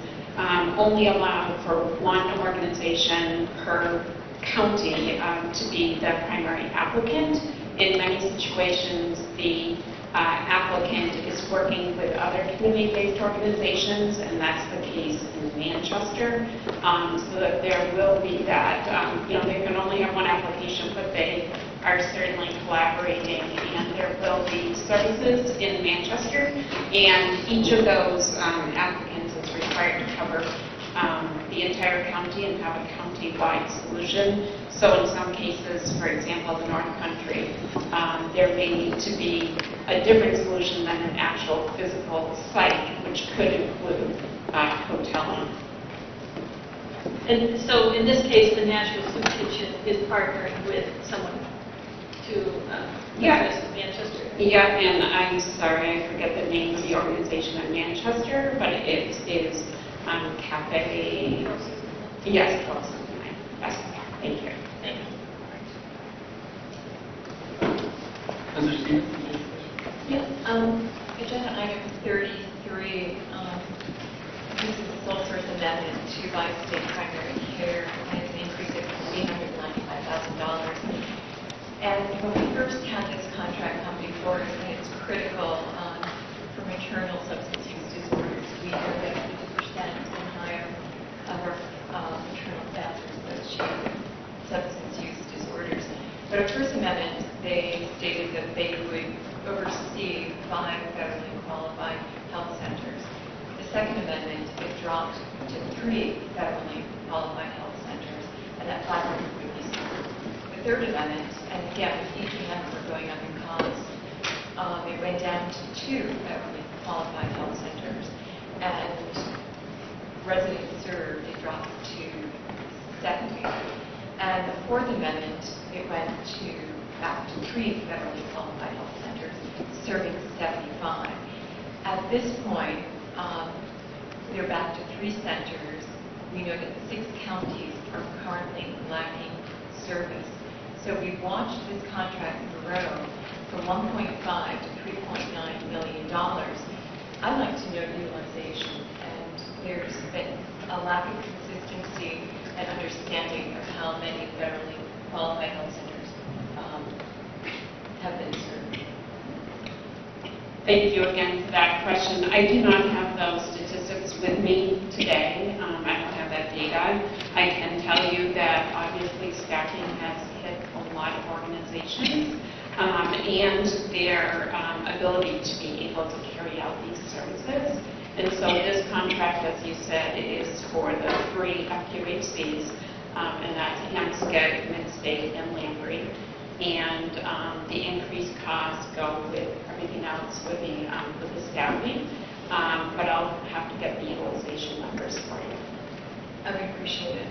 only allow for one organization per county to be the primary applicant. In many situations, the applicant is working with other community-based organizations, and that's the case in Manchester. So that there will be that, they can only have one application, but they are certainly collaborating, and there will be services in Manchester, and each of those applicants is required to cover the entire county and have a county-wide solution. So in some cases, for example, the North Country, there may need to be a different solution than an actual physical site, which could include hoteling. And so in this case, the Nashua Soup Kitchen is partnering with someone to address Manchester. Yeah, and I'm sorry, I forget the name of the organization in Manchester, but it is Cafe. Yes, close. Yes, thank you. Thank you. Mr. Stevens? Yes, agenda item 33, this is the sole source amendment to Buy State Primary Care, and it's an increase of $895,000. And when we first had this contract come before us, and it's critical for maternal substance use disorders, we know that 50% and higher of our maternal deaths are associated with substance use disorders. But our first amendment, they stated that they would oversee 5 federally qualified health centers. The second amendment, it dropped to 3 federally qualified health centers, and that 500 would be served. The third amendment, and again, with each member going up in cost, it went down to 2 federally qualified health centers, and residents served, it dropped to 70. And the fourth amendment, it went back to 3 federally qualified health centers, serving 75. At this point, we're back to 3 centers. We know that 6 counties are currently lacking service. So we watched this contract grow from 1.5 to $3.9 million. I'd like to know utilization, and there's been a lack of consistency and understanding of how many federally qualified health centers have been served. Thank you again for that question. I do not have those statistics with me today. I don't have that data. I can tell you that obviously staffing has hit a lot of organizations and their ability to be able to carry out these services. And so this contract, as you said, is for the 3 FQHCs, and that's Hampstead, Mid-State, and Lamprey. And the increased costs go with everything else with the staffing, but I'll have to get the utilization numbers for you. I would appreciate it.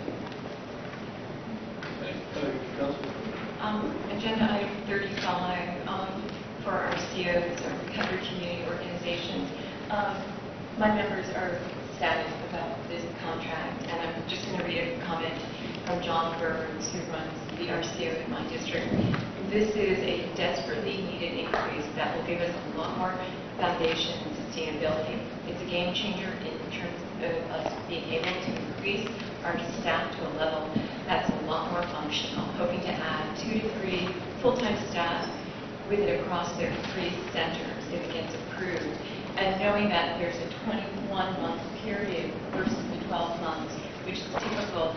Agenda item 35 for our COs, our recovery community organizations. My members are ecstatic about this contract, and I'm just going to read a comment from John Burns, who runs the RCO in my district. This is a desperately needed increase that will give us a lot more foundation and sustainability. It's a game changer in terms of us being able to increase our staff to a level that's a lot more functional, hoping to add 2 to 3 full-time staff with it across their 3 centers if it gets approved. And knowing that there's a 21-month period versus the 12 months, which is typical,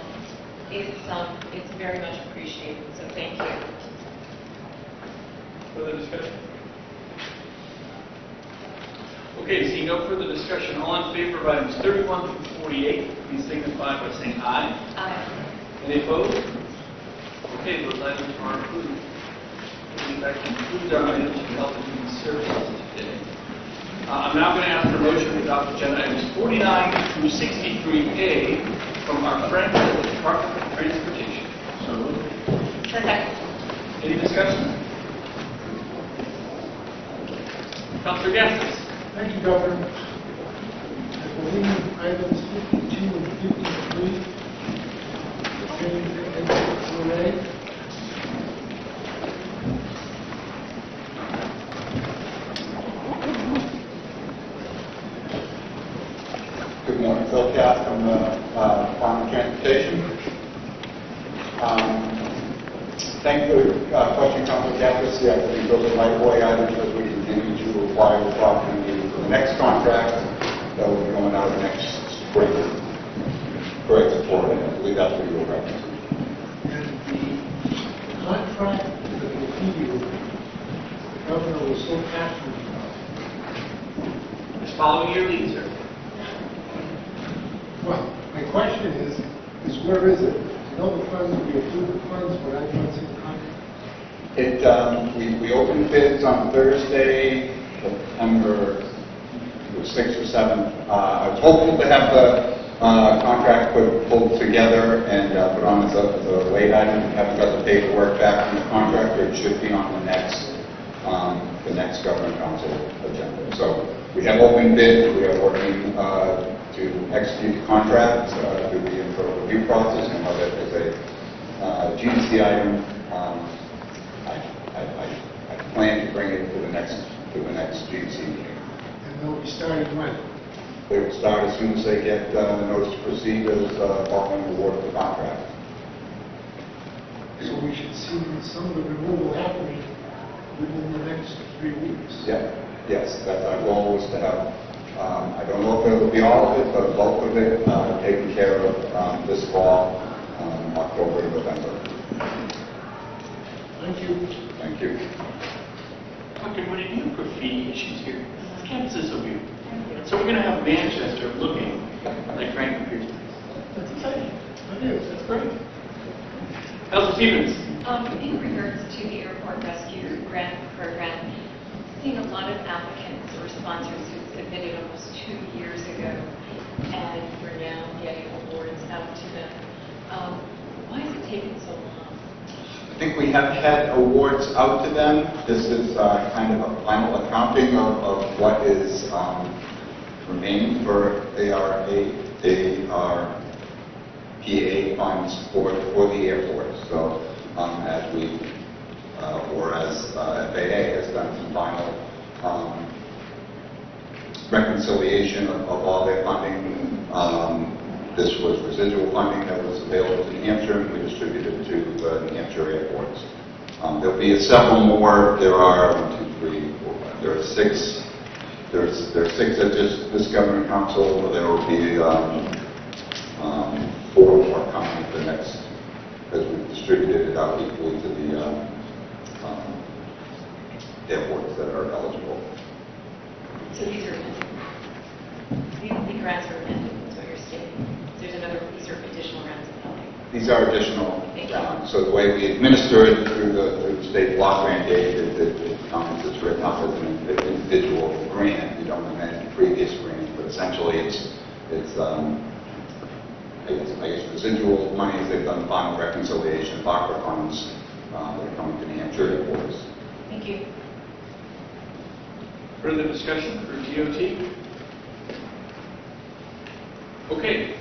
it's very much appreciated. So thank you. Further discussion? Okay, seeing no further discussion, all in favor of items 31 through 48, please signify by saying aye. Aye. Any opposed? Okay, those items are approved. And that concludes our items for Health and Human Services today. I'm now going to ask for a motion to adopt agenda items 49 through 63A from our friends at the Department of Transportation. So moved. Second. Any discussion? Councilor Gassis. Thank you, Governor. I believe items 52 and 53 pertain to NCAA. Good morning, Phil Cass from the Department of Transportation. Thank you for question, Councilor Cass. Yeah, I think those are right-of-way items as we continue to acquire the property for the next contract that will be going out next spring. Correct, support, I believe that's what you were referencing. And the contract that the Governor was so passionate about. Just following your lead, sir. Well, my question is where is it? I know the funds, we approved the funds, but I don't see the contract. We opened bids on Thursday, September 6th or 7th. I was hopeful to have the contract pulled together and put on as a late item. We haven't got the paperwork back from the contractor. It should be on the next Government Council agenda. So we have open bid. We are working to execute the contract through the info review process, and whether it is a GC item, I plan to bring it to the next GC meeting. And they'll be starting when? They will start as soon as they get notice to proceed as following award of the contract. So we should see some of the removal happening within the next 3 weeks. Yeah, yes, that's our goal is to have, I don't know if it will be all of it, but bulk of it taken care of this fall, October to November. Thank you. Thank you. Dr. Moody, do you have graffiti issues here? This campus is so beautiful. So we're going to have Manchester looking like Franklin Pierce. That's exciting. It is. That's great. Councilor Stevens. In regards to the airport rescue grant program, seeing a lot of applicants or sponsors who submitted almost 2 years ago, and we're now getting awards out to them. Why is it taking so long? I think we have had awards out to them. This is kind of a final accounting of what is remaining for ARPA funds for the airport. So as we, or as FAA has done some final reconciliation of all their funding. This was residual funding that was available to New Hampshire, and we distributed to the New Hampshire airports. There'll be several more. There are 1, 2, 3, 4, 5. There are 6. There are 6 at this Governing Council. There will be 4 more coming at the next, as we've distributed it out equally to the airports that are eligible. So these are the grants are amended, is what you're stating. These are additional rounds of funding. These are additional rounds. So the way we administer it through the state block grant aid, it comes, it's written up as an individual grant. You don't amend previous grants, but essentially it's I guess residual money as they've done final reconciliation of ARPA funds that are coming to New Hampshire airports. Thank you. Further discussion for DOT? Okay.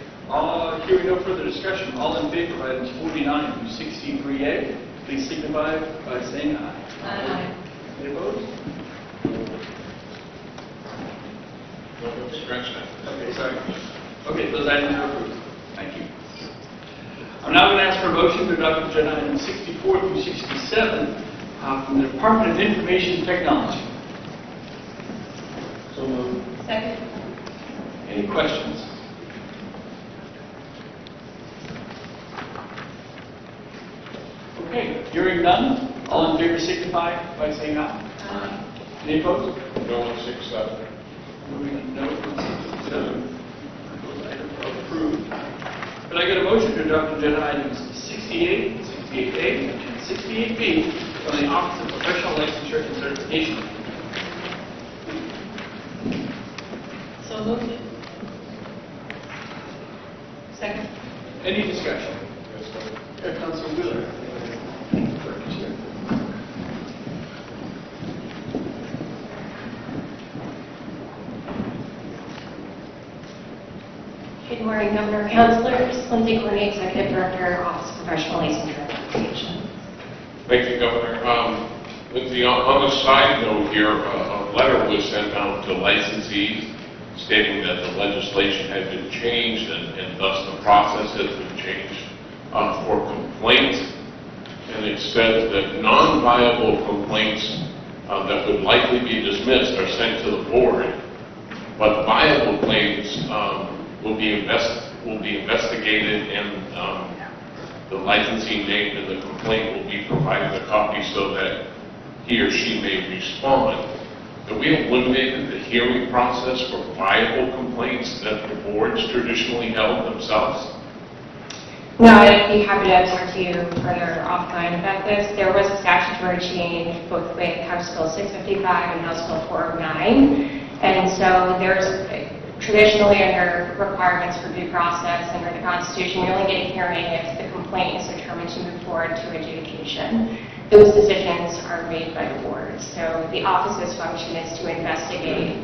Hearing no further discussion, all in favor of items 49 through 63A, please signify by saying aye. Aye. Any opposed? No discretion. Okay, sorry. Okay, those items are approved. Thank you. I'm now going to ask for a motion to adopt agenda items 64 through 67 from the Department of Information Technology. So moved. Second. Any questions? Okay, hearing none, all in favor signify by saying aye. Aye. Any opposed? No 167. Moving note 67. Those items are approved. Could I get a motion to adopt agenda items 68, 68A, and 68B from the Office of Professional Licensure and Certification? So moved. Second. Any discussion? Councilor Wheeler. Good morning, Governor and Councilors. Lindsay Courtney, Executive Director, Office of Professional Licensure and Certification. Thank you, Governor. Lindsay, on a side note here, a letter was sent out to licensees stating that the legislation had been changed and thus the process has been changed for complaints. And it says that non-viable complaints that would likely be dismissed are sent to the board, but viable claims will be investigated, and the licensing name and the complaint will be provided a copy so that he or she may respond. But we have eliminated the hearing process for viable complaints that the boards traditionally held themselves. No, I'd be happy to talk to you further offline about this. There was a statutory change both with House Bill 655 and House Bill 409. And so there's traditionally under requirements for due process under the Constitution, you only get a hearing if the complaint is determined to move forward to adjudication. Those decisions are made by the board. So the office's function is to investigate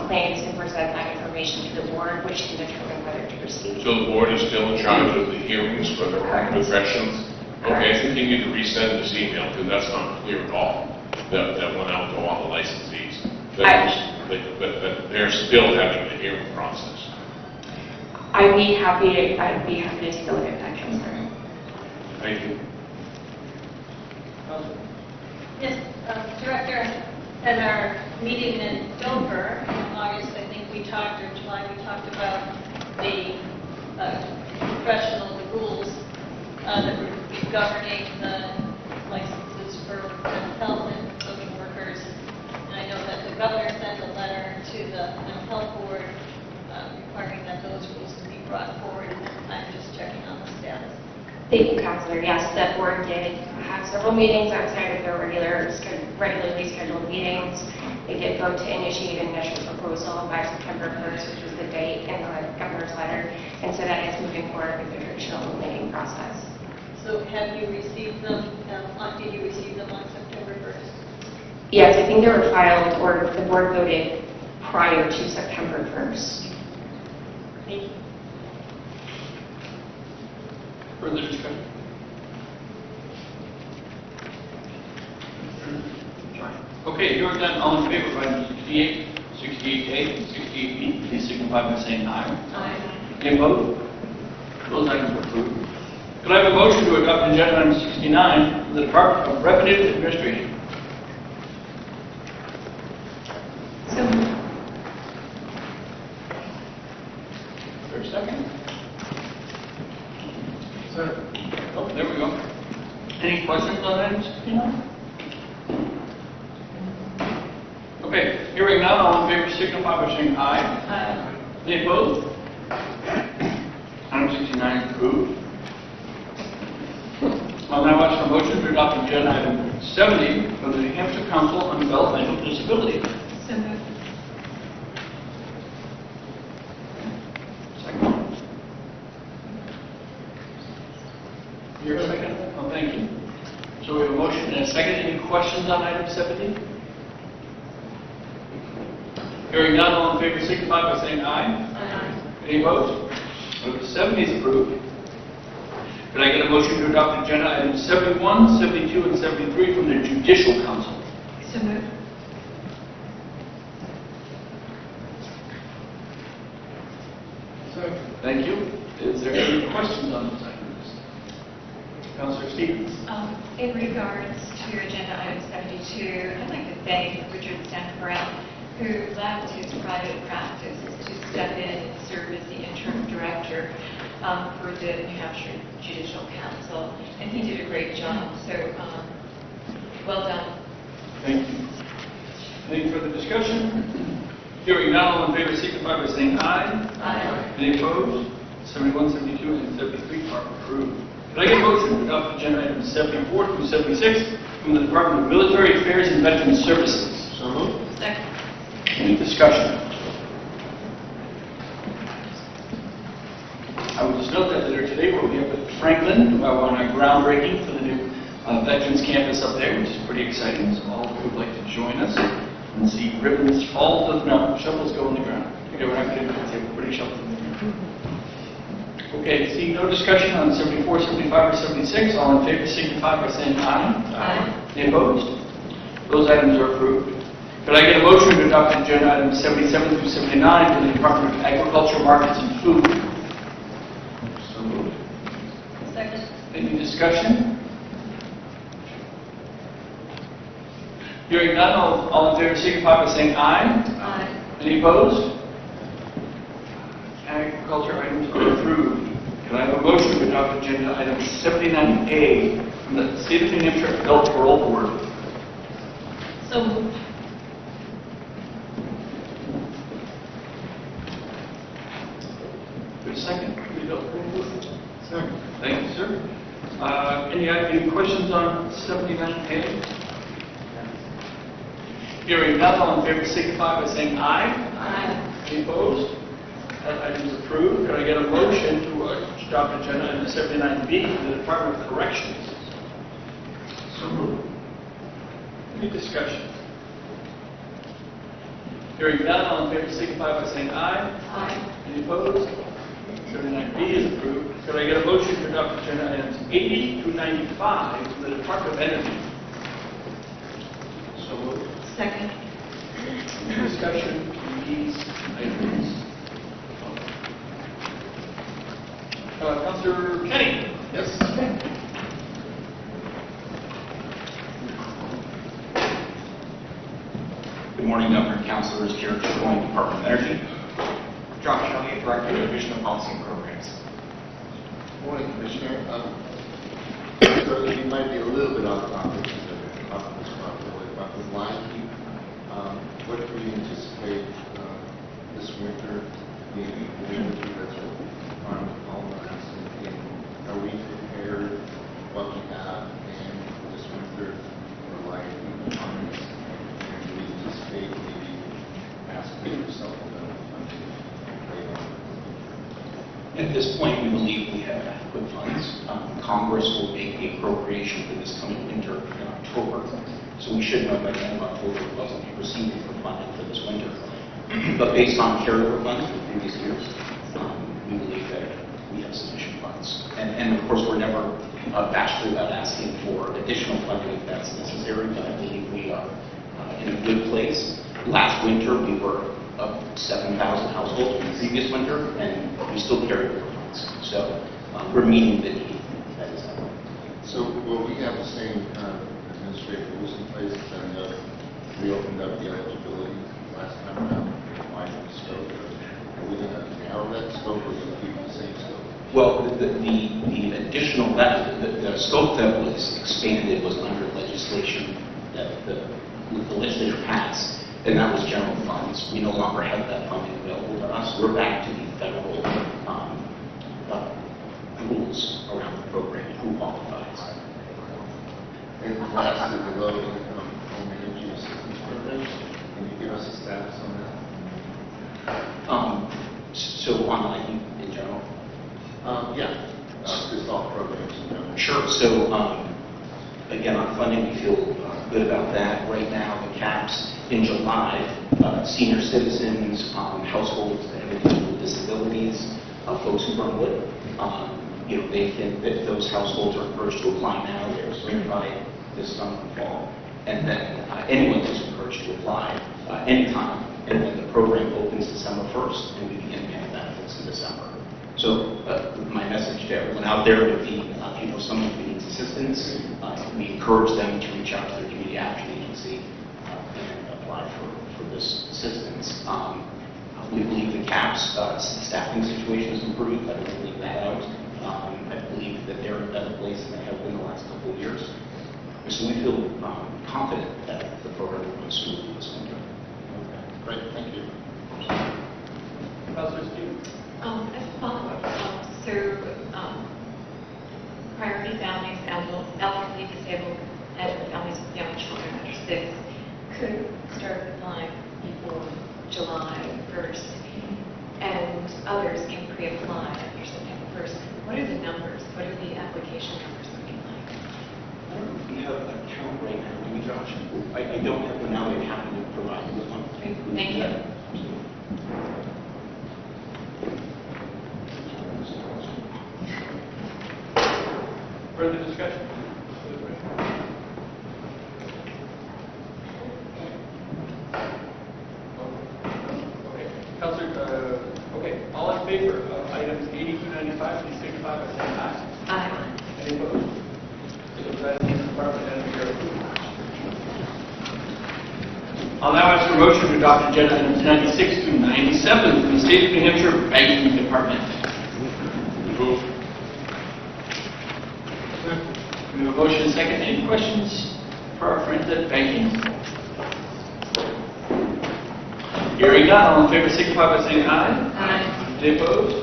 claims and present that information to the board, which can determine whether to proceed. So the board is still in charge of the hearings for the professions? Okay, I think you need to resend this email because that's not clear at all. That went out to all the licensees. That they're still having the hearing process. I'd be happy to take a look at that, Councilor. Thank you. Yes, Director, at our meeting in Dover in August, I think we talked, or July, we talked about the the rules that would be governing the licenses for mental health and social workers. And I know that the governor sent a letter to the mental health board requiring that those rules be brought forward. I'm just checking on the status. Thank you, Councilor. Yes, the board did have several meetings outside of their regularly scheduled meetings. They did vote to initiate an initial proposal by September 1st, which was the date in the governor's letter, and so that is moving forward with the traditional meeting process. So have you received them, did you receive them on September 1st? Yes, I think they were filed, or the board voted prior to September 1st. Thank you. Further discussion? Okay, hearing none, all in favor of items 68, 68A, and 68B, please signify by saying aye. Aye. Any opposed? Those items are approved. Could I have a motion to adopt agenda item 69 from the Department of Revenue Administration? So, Is there a second? Oh, there we go. Any questions on items 69? Okay, hearing none, all in favor signify by saying aye. Aye. Any opposed? Item 69 is approved. I'll now ask for a motion to adopt agenda item 70 from the New Hampshire Council on Developmental Disability. So moved. Second. You're a second? Oh, thank you. So we have a motion and a second. Any questions on item 70? Hearing none, all in favor signify by saying aye. Aye. Any opposed? Item 70 is approved. Could I get a motion to adopt agenda items 71, 72, and 73 from the Judicial Council? So moved. Thank you. Is there any questions on those items? Councilor Stevens. In regards to agenda item 72, I'd like to thank Richard Stanfarel, who left his private practice to step in and serve as the interim director for the New Hampshire Judicial Council, and he did a great job. So, well done. Thank you. Any further discussion? Hearing none, all in favor signify by saying aye. Aye. Any opposed? 71, 72, and 73 are approved. Could I get a motion to adopt agenda items 74 through 76 from the Department of Military Affairs and Veterans Services? So moved. Second. Any discussion? I would just note that later today we'll be up at Franklin on our groundbreaking for the new Veterans Campus up there, which is pretty exciting. So all of you would like to join us and see ribbons fall to the ground, shovels go in the ground. Okay, we're not going to do that, we're putting shovels in the ground. Okay, seeing no discussion on 74, 75, or 76, all in favor signify by saying aye. Aye. Any opposed? Those items are approved. Could I get a motion to adopt agenda items 77 through 79 for the Department of Agriculture, Markets, and Food? So moved. Second. Any discussion? Hearing none, all in favor signify by saying aye. Aye. Any opposed? Agriculture items are approved. Can I have a motion to adopt agenda item 79A from the State of New Hampshire Adult Parole Board? So moved. Wait a second. The Adult Parole Board? Second. Thank you, sir. Any questions on 79A? Hearing none, all in favor signify by saying aye. Aye. Any opposed? That item is approved. Could I get a motion to adopt agenda item 79B from the Department of Corrections? So moved. Any discussion? Hearing none, all in favor signify by saying aye. Aye. Any opposed? 79B is approved. Could I get a motion to adopt agenda items 80 through 95 from the Department of Energy? So moved. Second. Any discussion on these items? Councilor Kenny. Yes. Good morning, Governor and Councilors. Jared Sherwin, Department of Energy. Josh Elliott, Director of Division of Policy and Programs. Morning, Commissioner. So you might be a little bit off topic because I've been talking this about with line heat. What do you anticipate this winter, maybe winter that's on all last, and are we prepared what we have in this winter for line heat requirements? And do we anticipate maybe asking for supplemental funding later on? At this point, we believe we have adequate funds. Congress will make the appropriation for this coming winter in October, so we should know by the end of October what we'll be receiving for funding for this winter. But based on carryover funds from previous years, we believe that we have sufficient funds. And of course, we're never bashful about asking for additional funding if that's necessary, but I believe we are in a good place. Last winter, we were up 7,000 households from the previous winter, and we still carry over funds. So we're meeting the need that is out there. So will we have the same administrative rules in place as I know we opened up the eligibility last time around, widening the scope? Are we going to narrow that scope or will it keep the same scope? Well, the additional, the scope that was expanded was under legislation that the legislature passed, and that was general funds. We no longer have that funding available to us. We're back to the federal rules around the program and who qualifies. And lastly, the low-income home energy assistance programs, can you give us a status on that? So on IE in general? Just all programs in general. Sure. So again, on funding, we feel good about that. Right now, the caps in July, senior citizens, households that have individual disabilities, folks who burn wood, those households are encouraged to apply now. They're certified this summer and fall. And then anyone is encouraged to apply anytime. And then the program opens December 1st, and we begin paying benefits in December. So my message to everyone out there would be, if you know someone who needs assistance, we encourage them to reach out to their community action agency and apply for this assistance. We believe the CAPS staffing situation has improved. I don't leave that out. I believe that they're in a better place than they have been the last couple of years. So we feel confident that the program will run smoothly this winter. Okay, great, thank you. Councilor Stevens? As a follow-up, priority families, elderly, disabled, and families with young children under 6 could start applying before July 1st, and others can pre-apply after September 1st. What are the numbers? What are the application numbers looking like? I don't know if we have a count right now, do we, Josh? I don't have one now, they happen to provide me with one. Great, thank you. Further discussion? Counselor, okay, all in favor of items 80 through 95, please signify by saying aye. Aye. Any opposed? Those items in the department head are approved. I'll now ask for a motion to adopt agenda items 96 through 97 from the State of New Hampshire Banking Department. Move. We have a motion and second. Any questions for our friends at banking? Hearing none, all in favor signify by saying aye. Aye. Any opposed?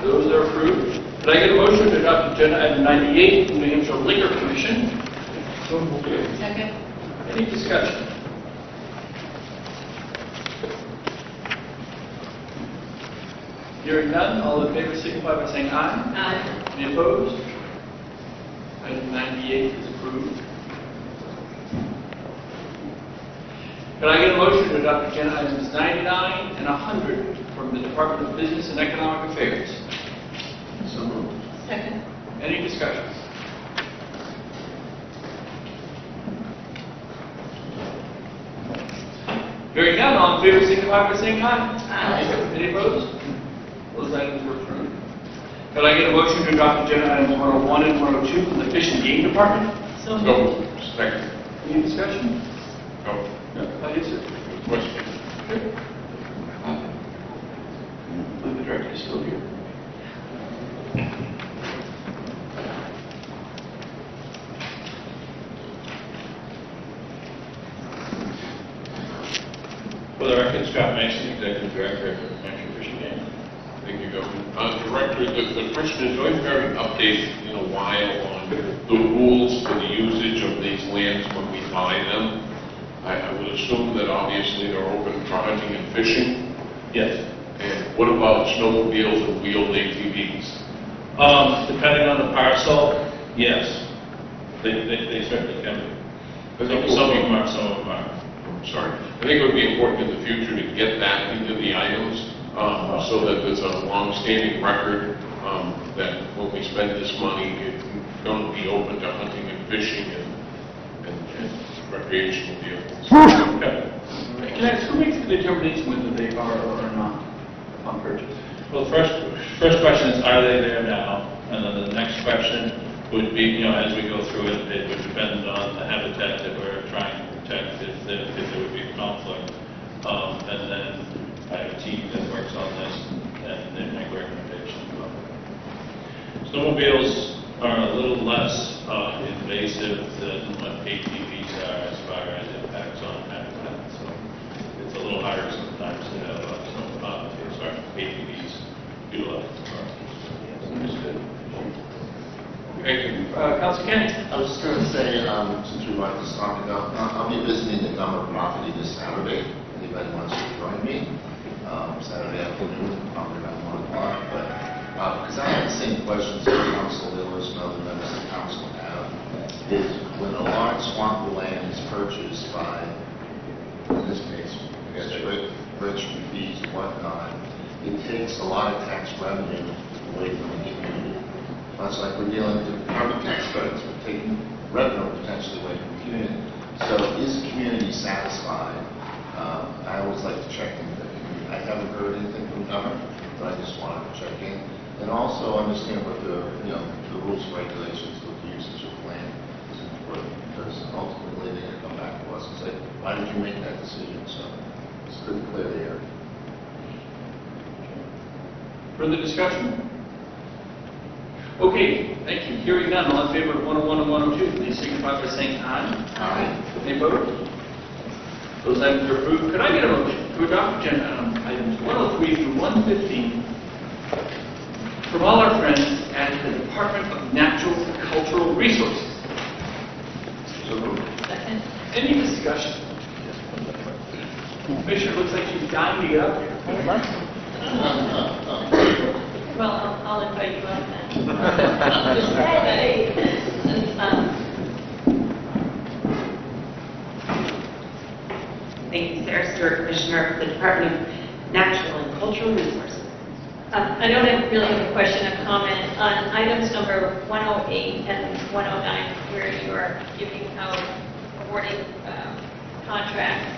Those are approved. Could I get a motion to adopt agenda item 98 from the New Hampshire Liquor Commission? So moved. Second. Any discussion? Hearing none, all in favor signify by saying aye. Aye. Any opposed? Item 98 is approved. Can I get a motion to adopt agenda items 99 and 100 from the Department of Business and Economic Affairs? So moved. Second. Any discussion? Hearing none, all in favor signify by saying aye. Aye. Any opposed? Those items were approved. Could I get a motion to adopt agenda items 101 and 102 from the Fish and Game Department? So, second. Any discussion? No. Yes, sir. Question. I believe the director is still here. For the record, Scott Mason, Executive Director of New Hampshire Fish and Game. Thank you, Governor. Director, the question is, going to have an update in a while on the rules for the usage of these lands when we buy them. I would assume that obviously they're open for hunting and fishing. Yes. And what about snowmobiles and wheeled ATVs? Depending on the parcel, yes. They certainly can be. Some of them are, some of them aren't. Sorry. I think it would be important in the future to get that into the items so that there's a long-standing record that when we spend this money, it's going to be open to hunting and fishing and recreational vehicles. Okay. Can I ask, who makes the determination whether they are or are not upon purchase? Well, first question is, are they there now? And then the next question would be, as we go through it, it would depend on the habitat that we're trying to protect, if there would be a conflict. And then I have a team that works on this, and they make recommendations. Snowmobiles are a little less invasive than what ATVs are as far as impacts on habitat. So it's a little harder sometimes to have ATVs utilized. Understood. Thank you. Councilor Kenny? I was just going to say, since we brought this topic up, I'll be visiting the Gummer property this Saturday. Anybody wants to join me? Saturday afternoon, probably around 1 o'clock. But because I have the same questions that Council Lillis and other members of the council have, is when a large swamp land is purchased by, in this case, I guess, registry fees and whatnot, it takes a lot of tax revenue away from the community. Much like we're dealing with the carbon tax credits, we're taking revenue potentially away from the community. So is the community satisfied? I always like to check in with the community. I haven't heard anything from government, but I just wanted to check in. And also understand what the rules and regulations with the usage of land is important, because ultimately they're going to come back to us and say, why did you make that decision? So it's good to clear the air. Further discussion? Okay, thank you. Hearing none, all in favor of 101 and 102, please signify by saying aye. Aye. Any opposed? Those items are approved. Could I get a motion to to adopt agenda items 103 through 115 from all our friends at the Department of Natural and Cultural Resources. Second. Any discussion? Commissioner, looks like she's dying to get up here. Well, I'll invite you up then. Just say, Thank you, Sarah Stewart, Commissioner for the Department of Natural and Cultural Resources. I don't really have a question, a comment on items number 108 and 109, where you are giving out awarding contracts,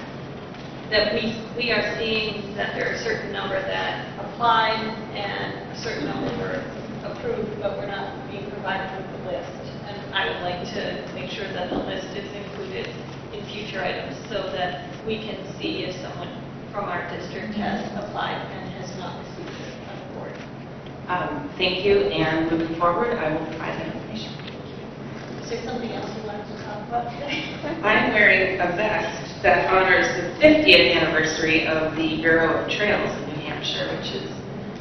that we are seeing that there are a certain number that applied and a certain number were approved, but we're not being provided with the list. And I would like to make sure that the list is included in future items so that we can see if someone from our district has applied and has not received an award. Thank you, and moving forward, I will provide that information. Is there something else you wanted to talk about today? I'm wearing a vest that honors the 50th anniversary of the Bureau of Trails in New Hampshire, which is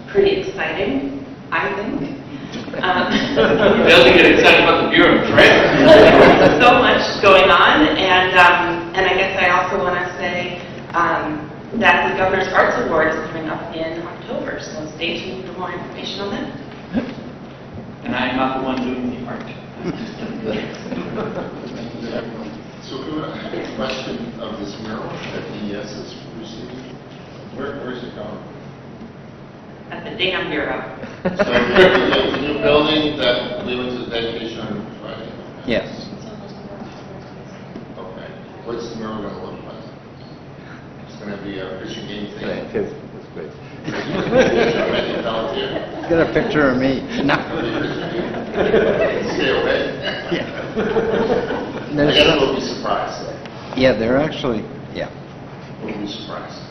pretty exciting, I think. Doesn't get excited about the Bureau of Trails. So much going on, and I guess I also want to say that the Governor's Arts Award is coming up in October, so stay tuned for more information on that. And I'm not the one doing the art. So I have a question of this mural that DES is receiving. Where's it going? At the Dam Bureau. So the new building that we went to the dedication on Friday? Yes. Okay. What's the mural going to look like? It's going to be a fishing game thing? It's great. Volunteer? Get a picture of me. No. Stay away. Yeah. I guess we'll be surprised. Yeah, they're actually, yeah. We'll be surprised.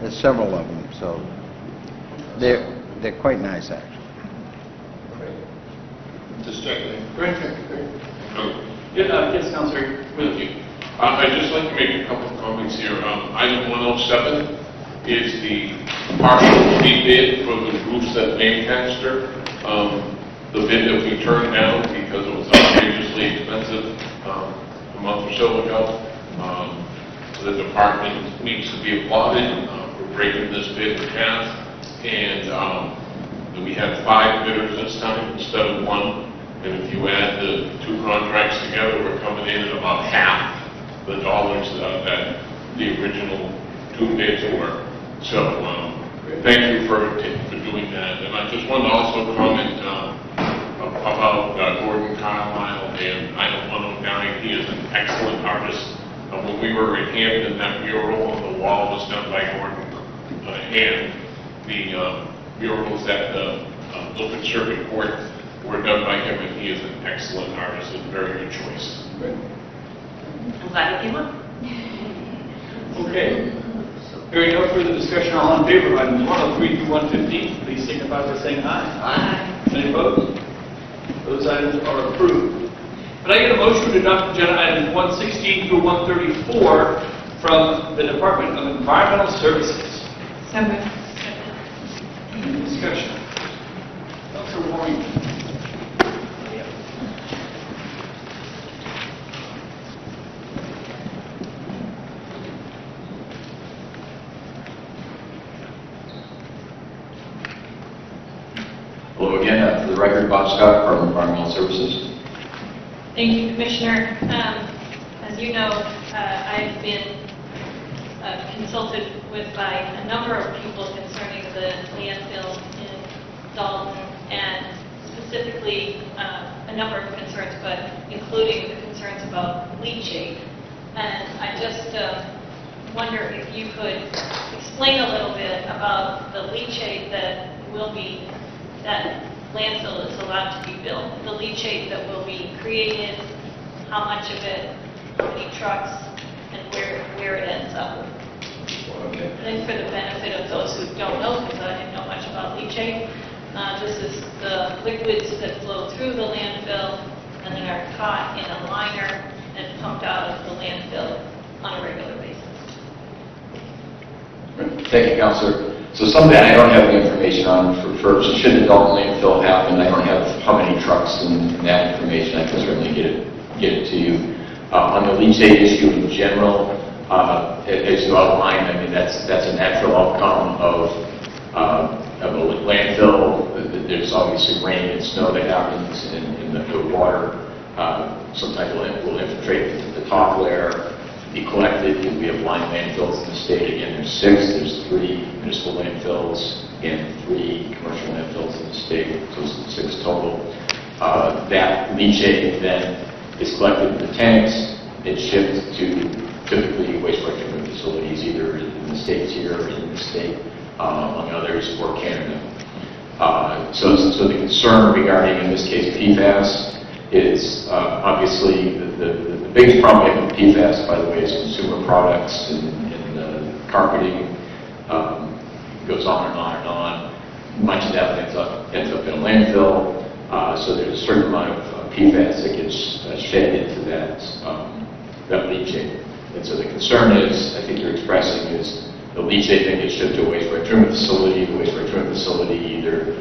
There's several of them, so they're quite nice, actually. Just checking. Great. Yes, Councilor, with you. I'd just like to make a couple of comments here. Item 107 is the partial rebid for the roofs at Lancaster. The bid that we turned down because it was outrageously expensive a month or so ago. The department needs to be applauded for breaking this bid in half. And we had 5 bidders this time instead of 1. And if you add the 2 contracts together, we're coming in at about half the dollars that the original 2 bids were. So thank you for doing that. And I just wanted to also comment about Gordon Carlisle and item 109. He is an excellent artist. When we were in Hampton, that mural on the wall was done by Gordon, and the murals at the Open Circuit Court were done by him, and he is an excellent artist and a very good choice. I'm glad you came up. Okay. Hearing no further discussion, all in favor of items 103 through 115, please signify by saying aye. Aye. Any opposed? Those items are approved. Could I get a motion to adopt agenda items 116 through 134 from the Department of Environmental Services? So moved. Discussion. Councilor Warren. Hello again, for the record, Bob Scott from Environmental Services. Thank you, Commissioner. As you know, I've been consulted with by a number of people concerning the landfill in Dalton, and specifically a number of concerns, but including the concerns about leachate. And I just wonder if you could explain a little bit about the leachate that landfill is allowed to be built, the leachate that will be created, how much of it, how many trucks, and where it ends up. Okay. And for the benefit of those who don't know, because I didn't know much about leachate, this is the liquids that flow through the landfill and then are caught in a liner and pumped out of the landfill on a regular basis. Thank you, Counselor. So some of that I don't have the information on for should adult landfill happen, I don't have how many trucks and that information. I can certainly get it to you. On the leachate issue in general, as you outlined, I mean, that's a natural outcome of a landfill. There's obviously rain and snow that happens, and the water sometimes will infiltrate the top layer, be collected. We have line landfills in the state. Again, there's 6. There's 3 municipal landfills and 3 commercial landfills in the state, so it's 6 total. That leachate then is collected in the tanks. It's shipped to typically wastewater treatment facilities, either in the states here or in the state, among others, or Canada. So the concern regarding, in this case, PFAS, is obviously the biggest problem we have with PFAS, by the way, is consumer products and carpeting. Goes on and on and on. Much of that ends up in a landfill. So there's a certain amount of PFAS that gets shed into that leachate. And so the concern is, I think you're expressing, is the leachate then gets shipped to a wastewater treatment facility. The wastewater treatment facility either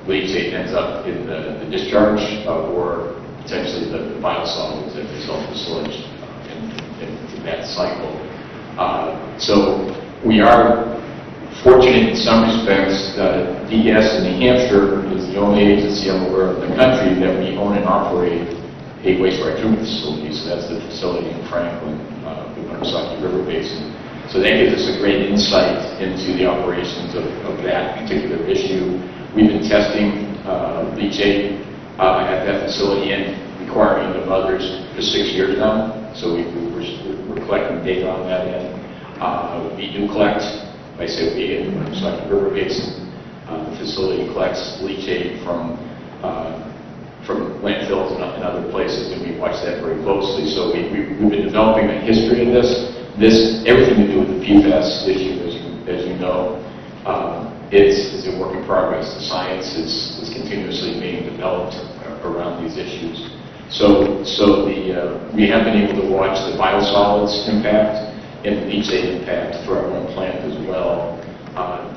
leachate ends up in the discharge or potentially the biosolids that result in sludge in that cycle. So we are fortunate in some respects. DES in New Hampshire is the only agency I'm aware of in the country that we own and operate a wastewater treatment facility. So that's the facility in Franklin, the Winooski River Basin. So that gives us a great insight into the operations of that particular issue. We've been testing leachate at that facility and requiring of others for 6 years now. So we're collecting data on that end. We do collect, I say we in the Winooski River Basin. The facility collects leachate from landfills and other places, and we watch that very closely. So we've been developing a history of this. Everything to do with the PFAS issue, as you know, it's a work in progress. The science is continuously being developed around these issues. So we have been able to watch the biosolids impact and the leachate impact for our own plant as well.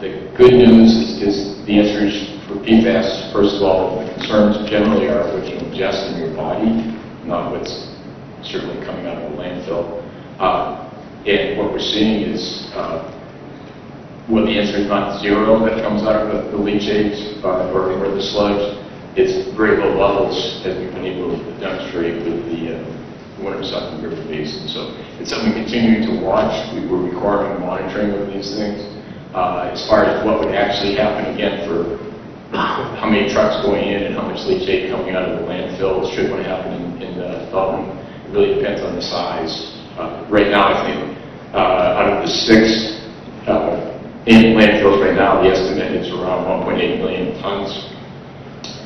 The good news is the answer is for PFAS. First of all, the concerns generally are what you ingest in your body, not what's certainly coming out of a landfill. And what we're seeing is, well, the answer is not 0 that comes out of the leachate or the sludge. It's very low levels, as we've been able to demonstrate with the Winooski River Basin. So it's something we continue to watch. We're requiring monitoring of these things. As far as what would actually happen, again, for how many trucks going in and how much leachate coming out of the landfill, should what happen in Felton, it really depends on the size. Right now, I think out of the 6 in landfills right now, the estimate is around 1.8 million tons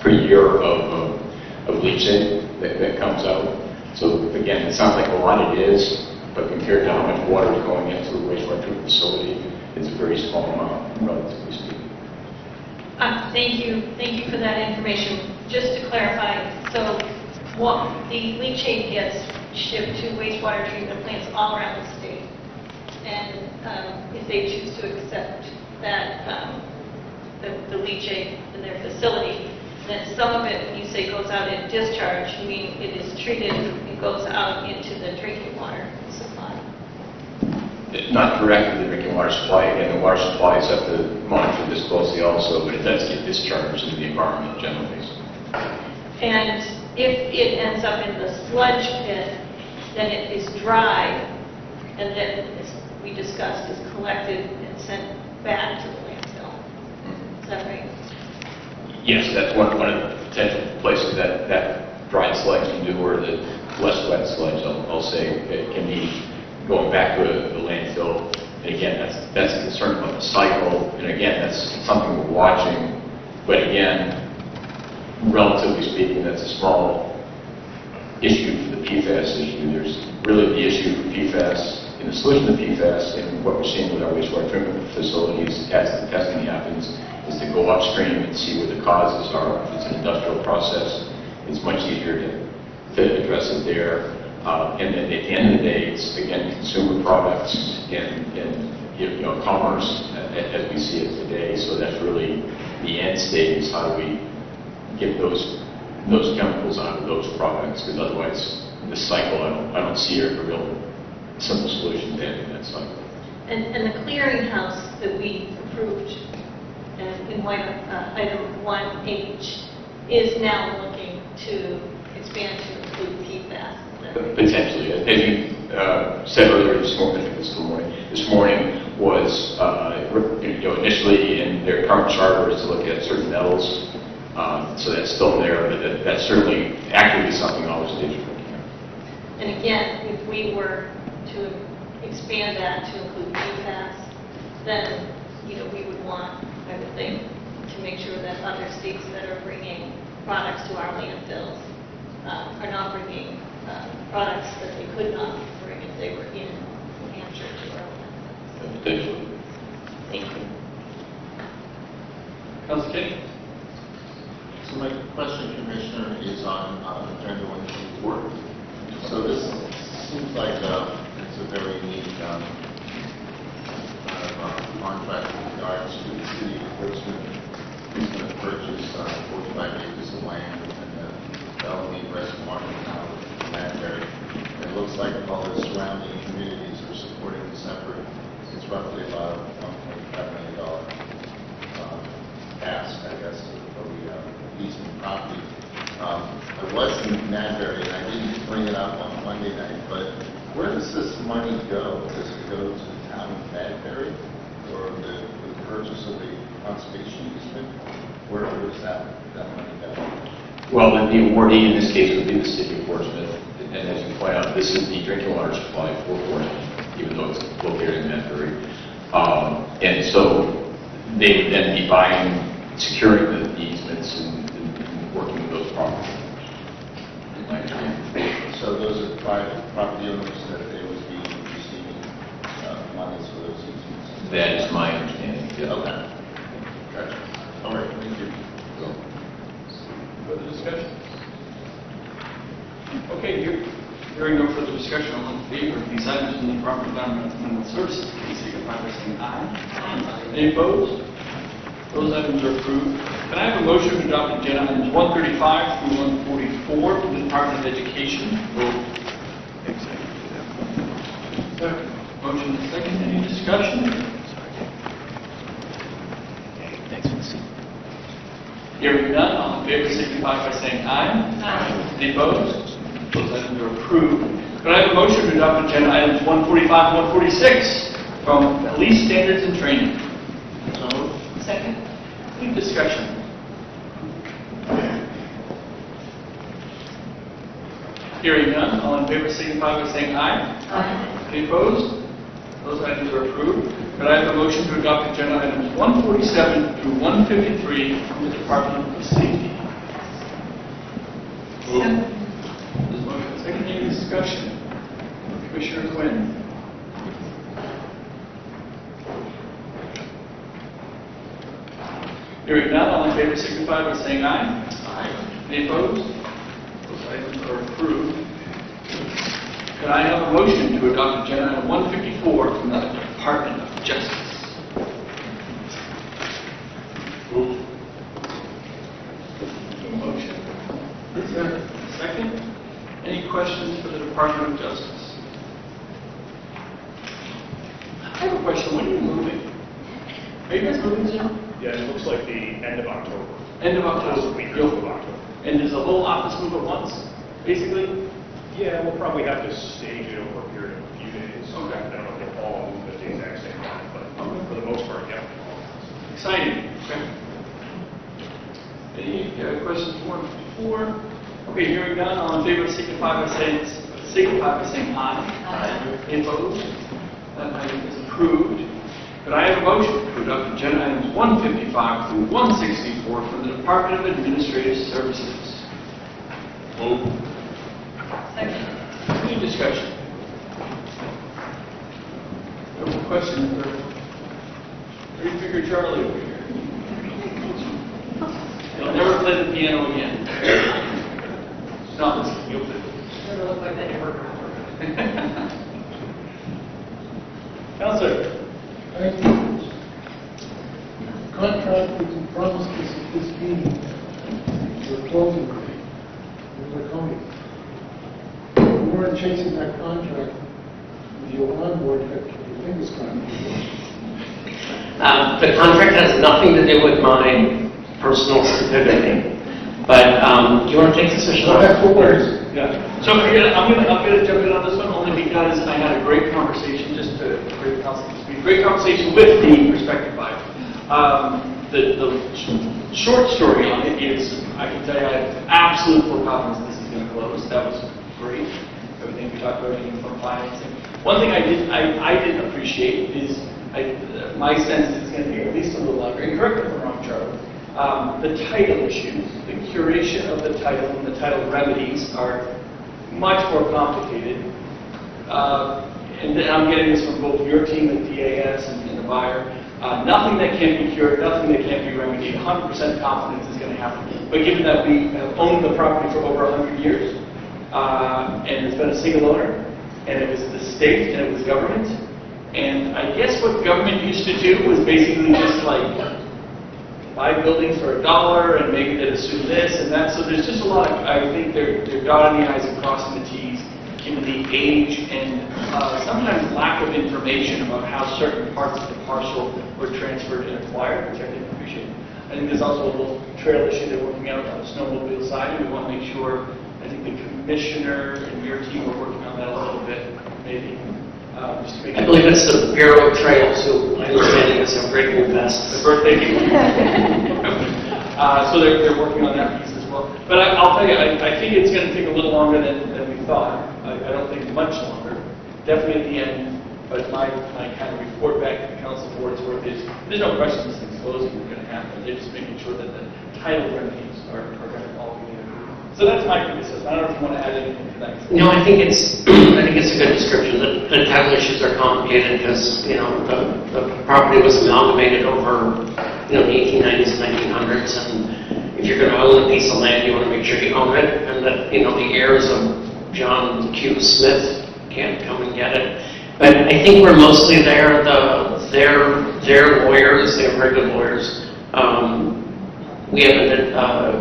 per year of leachate that comes out. So again, it sounds like a lot, it is, but compared to how much water is going into a wastewater treatment facility, it's a very small amount, relatively speaking. Thank you for that information. Just to clarify, so the leachate gets shipped to wastewater treatment plants all around the state, and if they choose to accept that the leachate in their facility, then some of it, when you say goes out in discharge, you mean it is treated and goes out into the drinking water supply? Not directly the drinking water supply. Again, the water supplies have to monitor this closely also, but it does get discharged into the environment generally. And if it ends up in the sludge pit, then it is dried, and then, as we discussed, is collected and sent back to the landfill. Is that right? Yes, that's one of the potential places that dried sludge can do, or the less wet sludge, I'll say, it can be going back to the landfill. And again, that's a concern about the cycle. And again, that's something we're watching. But again, relatively speaking, that's a small issue for the PFAS issue. There's really the issue for PFAS in the solution to PFAS, and what we're seeing with our wastewater treatment facilities as the testing happens is to go upstream and see where the causes are. If it's an industrial process, it's much easier to address it there. And then at the end of the day, it's, again, consumer products and commerce as we see it today. So that's really the end state is how do we get those chemicals out of those products, because otherwise the cycle, I don't see a real simple solution to ending that cycle. And the clearinghouse that we approved in item 1H is now looking to expand to include PFAS. Potentially. As you said earlier this morning, I think it's this morning was, initially in their current charter is to look at certain metals. So that's still there, but that's certainly actively something all the states are looking at. And again, if we were to expand that to include PFAS, then, we would want, I would think, to make sure that other states that are bringing products to our landfills are not bringing products that they could not bring if they were in New Hampshire to our landfills. Potentially. Thank you. Councilor Kenny? So my question, Commissioner, is on Agenda 124. So this seems like it's a very neat contract with regards to the city of Portsmouth. Who's going to purchase 45 acres of land in the Bellevue Reservoir Canal in Madbury. And it looks like all the surrounding communities are supporting this effort. It's roughly about $1.5 million ask, I guess, of the easement property. I was in Madbury, and I didn't bring it up on Monday night, but where does this money go? Does it go to the town of Madbury, or the purchase of the conservation easement? Where does that money go? Well, the awardee in this case would be the city of Portsmouth. And as you point out, this is the drinking water supply for Portsmouth, even though it's located in Madbury. And so they would then be buying, securing the easements and working with those property owners. So those are private property owners that they would be receiving monies for those easements? That is my understanding. Yeah. Okay. Gotcha. All right, thank you. Further discussion? Okay, hearing no further discussion, all in favor of these items from the Department of Environmental Services, please signify by saying aye. Aye. Any opposed? Those items are approved. Can I have a motion to adopt agenda items 135 through 144 from the Department of Education? Second. Motion is second. Any discussion? Hearing none, all in favor signify by saying aye. Aye. Any opposed? Those items are approved. Could I have a motion to adopt agenda items 145 and 146 from Police Standards and Training? Second. Any discussion? Hearing none, all in favor signify by saying aye. Aye. Any opposed? Those items are approved. Could I have a motion to adopt agenda items 147 through 153 from the Department of Safety? There's a motion second. Any discussion? Commissioner Quinn. Hearing none, all in favor signify by saying aye. Aye. Any opposed? Those items are approved. Could I have a motion to adopt agenda item 154 from the Department of Justice? Motion. Second. Any questions for the Department of Justice? I have a question. When are you moving? Are you guys moving soon? Yeah, it looks like the end of October. End of October. Last week of October. And does the whole office move at once, basically? Yeah, we'll probably have to stage it over a period of a few days. Okay. I don't know if they'll all move at the exact same time, but for the most part, yeah. Exciting. Okay. Any questions for 154? Okay, hearing none, all in favor signify by saying aye. Aye. Any opposed? That item is approved. Could I have a motion to adopt agenda items 155 through 164 from the Department of Administrative Services? Move. Second. Any discussion? No more questions for Three-Finger Charlie over here. You'll never play the piano again. Stop this. You'll play. Doesn't look like that ever happened. Counselor. closing date. When they're coming. You weren't chasing that contract with your onboard, that your fingers crossed. The contract has nothing to do with my personal stupidity, but do you want to take this issue? Well, that's what works. Yeah. So I'm gonna jump in on this one only because I had a great conversation, just to bring the council to speed, great conversation with the prospective buyer. The short story on it is, I can tell you I have absolute full confidence this is going to close. That was great. Everything we talked about, everything from financing. One thing I didn't appreciate is my sense is it's going to take at least a little longer. And correct me if I'm wrong, Charlie. The title issues, the curation of the title and the title remedies are much more complicated. And I'm getting this from both your team at DAS and the buyer. Nothing that can't be cured, nothing that can't be remedied. 100% confidence is going to happen. But given that we have owned the property for over 100 years, and it's been a single owner, and it was the state and it was government, and I guess what government used to do was basically just like buy buildings for $1 and maybe they'd assume this and that. So there's just a lot of, I think they're dotting the I's and crossing the T's, given the age and sometimes lack of information about how certain parts of the parcel were transferred and acquired, which I didn't appreciate. I think there's also a little trail issue they're working out on the snowmobile side, and we want to make sure, I think the commissioner and your team are working on that a little bit, maybe. Just to make I believe it's the Bureau of Trails who, my understanding is, have great new vests. The birthday gift. So they're working on that piece as well. But I'll tell you, I think it's going to take a little longer than we thought. I don't think much longer. Definitely at the end. But my kind of report back to the council for what it's worth is, there's no question this thing's closing is going to happen. They're just making sure that the title remedies are going to all be there. So that's my criticism. I don't know if you want to add anything to that. No, I think it's a good description. The title issues are complicated because, the property was amalgamated over, the 1890s and 1900s, and if you're going to own a piece of land, you want to make sure you own it, and that, the heirs of John Q. Smith can't come and get it. But I think we're mostly there. Their lawyers, they have very good lawyers.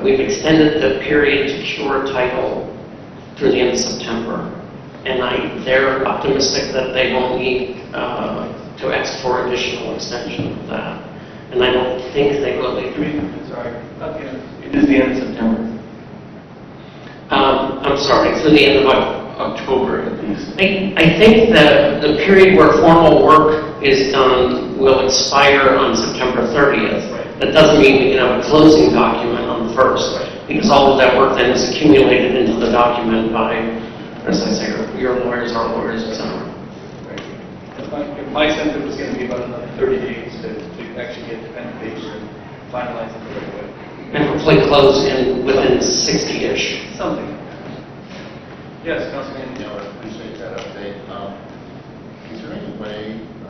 We've extended the period to cure title through the end of September, and they're optimistic that they won't need to ask for additional extension of that. And I don't think they will either. Sorry, it is the end of September. I'm sorry, through the end of October at least. I think the period where formal work is done will expire on September 30th. That doesn't mean we can have a closing document on the 1st, because all of that work then is accumulated into the document by, as I say, your lawyers, our lawyers, etc. My sense it was going to be about another 30 days to actually get the pen and paper and finalize it the right way. And hopefully close in within 60-ish. Something. Yes, Councilman. I appreciate that update. Is there any way to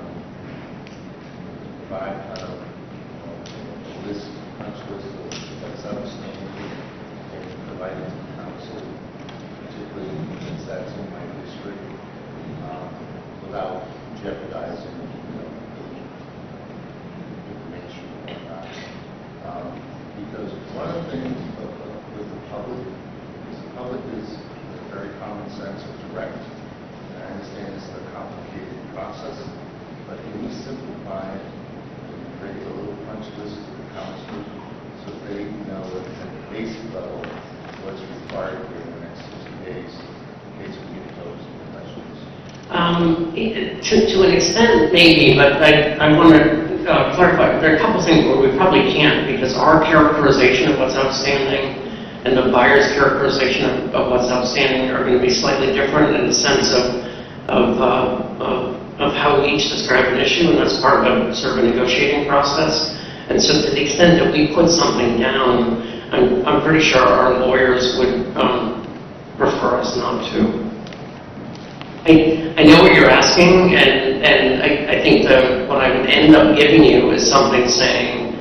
provide a list, punch list of what's outstanding and provide it to the council, particularly since that's in my district, without jeopardizing information or whatnot? Because one of the things with the public is very common sense or direct. And I understand it's a complicated process, but can we simplify it and create a little punch list for the council so they know at the basic level what's required during the next 60 days in case we get those questions? To an extent, maybe, but I want to clarify. There are a couple things where we probably can't, because our characterization of what's outstanding and the buyer's characterization of what's outstanding are going to be slightly different in the sense of how we each describe an issue, and that's part of a sort of a negotiating process. And so to the extent that we put something down, I'm pretty sure our lawyers would prefer us not to. I know what you're asking, and I think that what I would end up giving you is something saying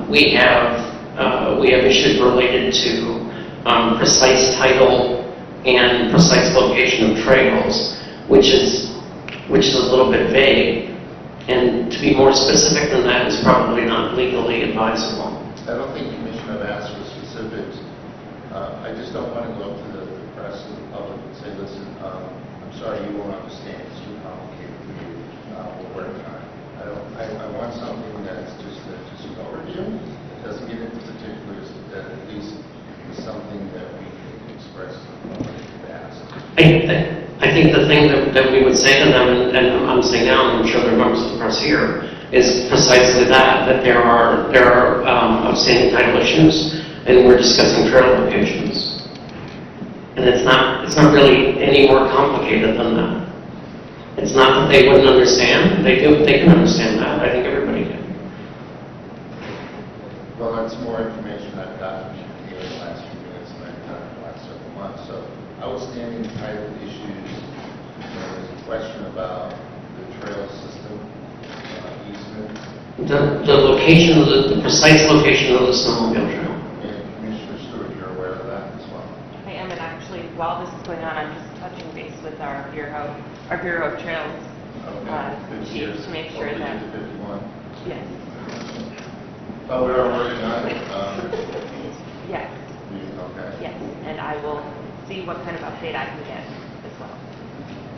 we have issues related to precise title and precise location of trails, which is a little bit vague, and to be more specific than that is probably not legally advisable. I don't think Commissioner asked for specifics just don't want to go up to the press and the public and say, listen, I'm sorry, you won't understand, it's too complicated for you, we're working on it. I want something that's just an overview, that doesn't get into particulars, that at least is something that we can express to the public fast. I think the thing that we would say to them, and I'm saying now, and I'm sure there are members of the press here, is precisely that there are outstanding title issues, and we're discussing trail locations. And it's not really any more complicated than that. It's not that they wouldn't understand. They can understand that. I think everybody can. Well, that's more information I've gotten here in the last few minutes than I've done in the last several months. So outstanding title issues, there's a question about the trail system, easement. The location, the precise location of the snowmobile trail. And Commissioner Stewart, you're aware of that as well? I am, and actually, while this is going on, I'm just touching base with our Bureau of Trails chief to make sure that. 51. Yes. Oh, we are working on it. Yes. Okay. Yes, and I will see what kind of update I can get as well.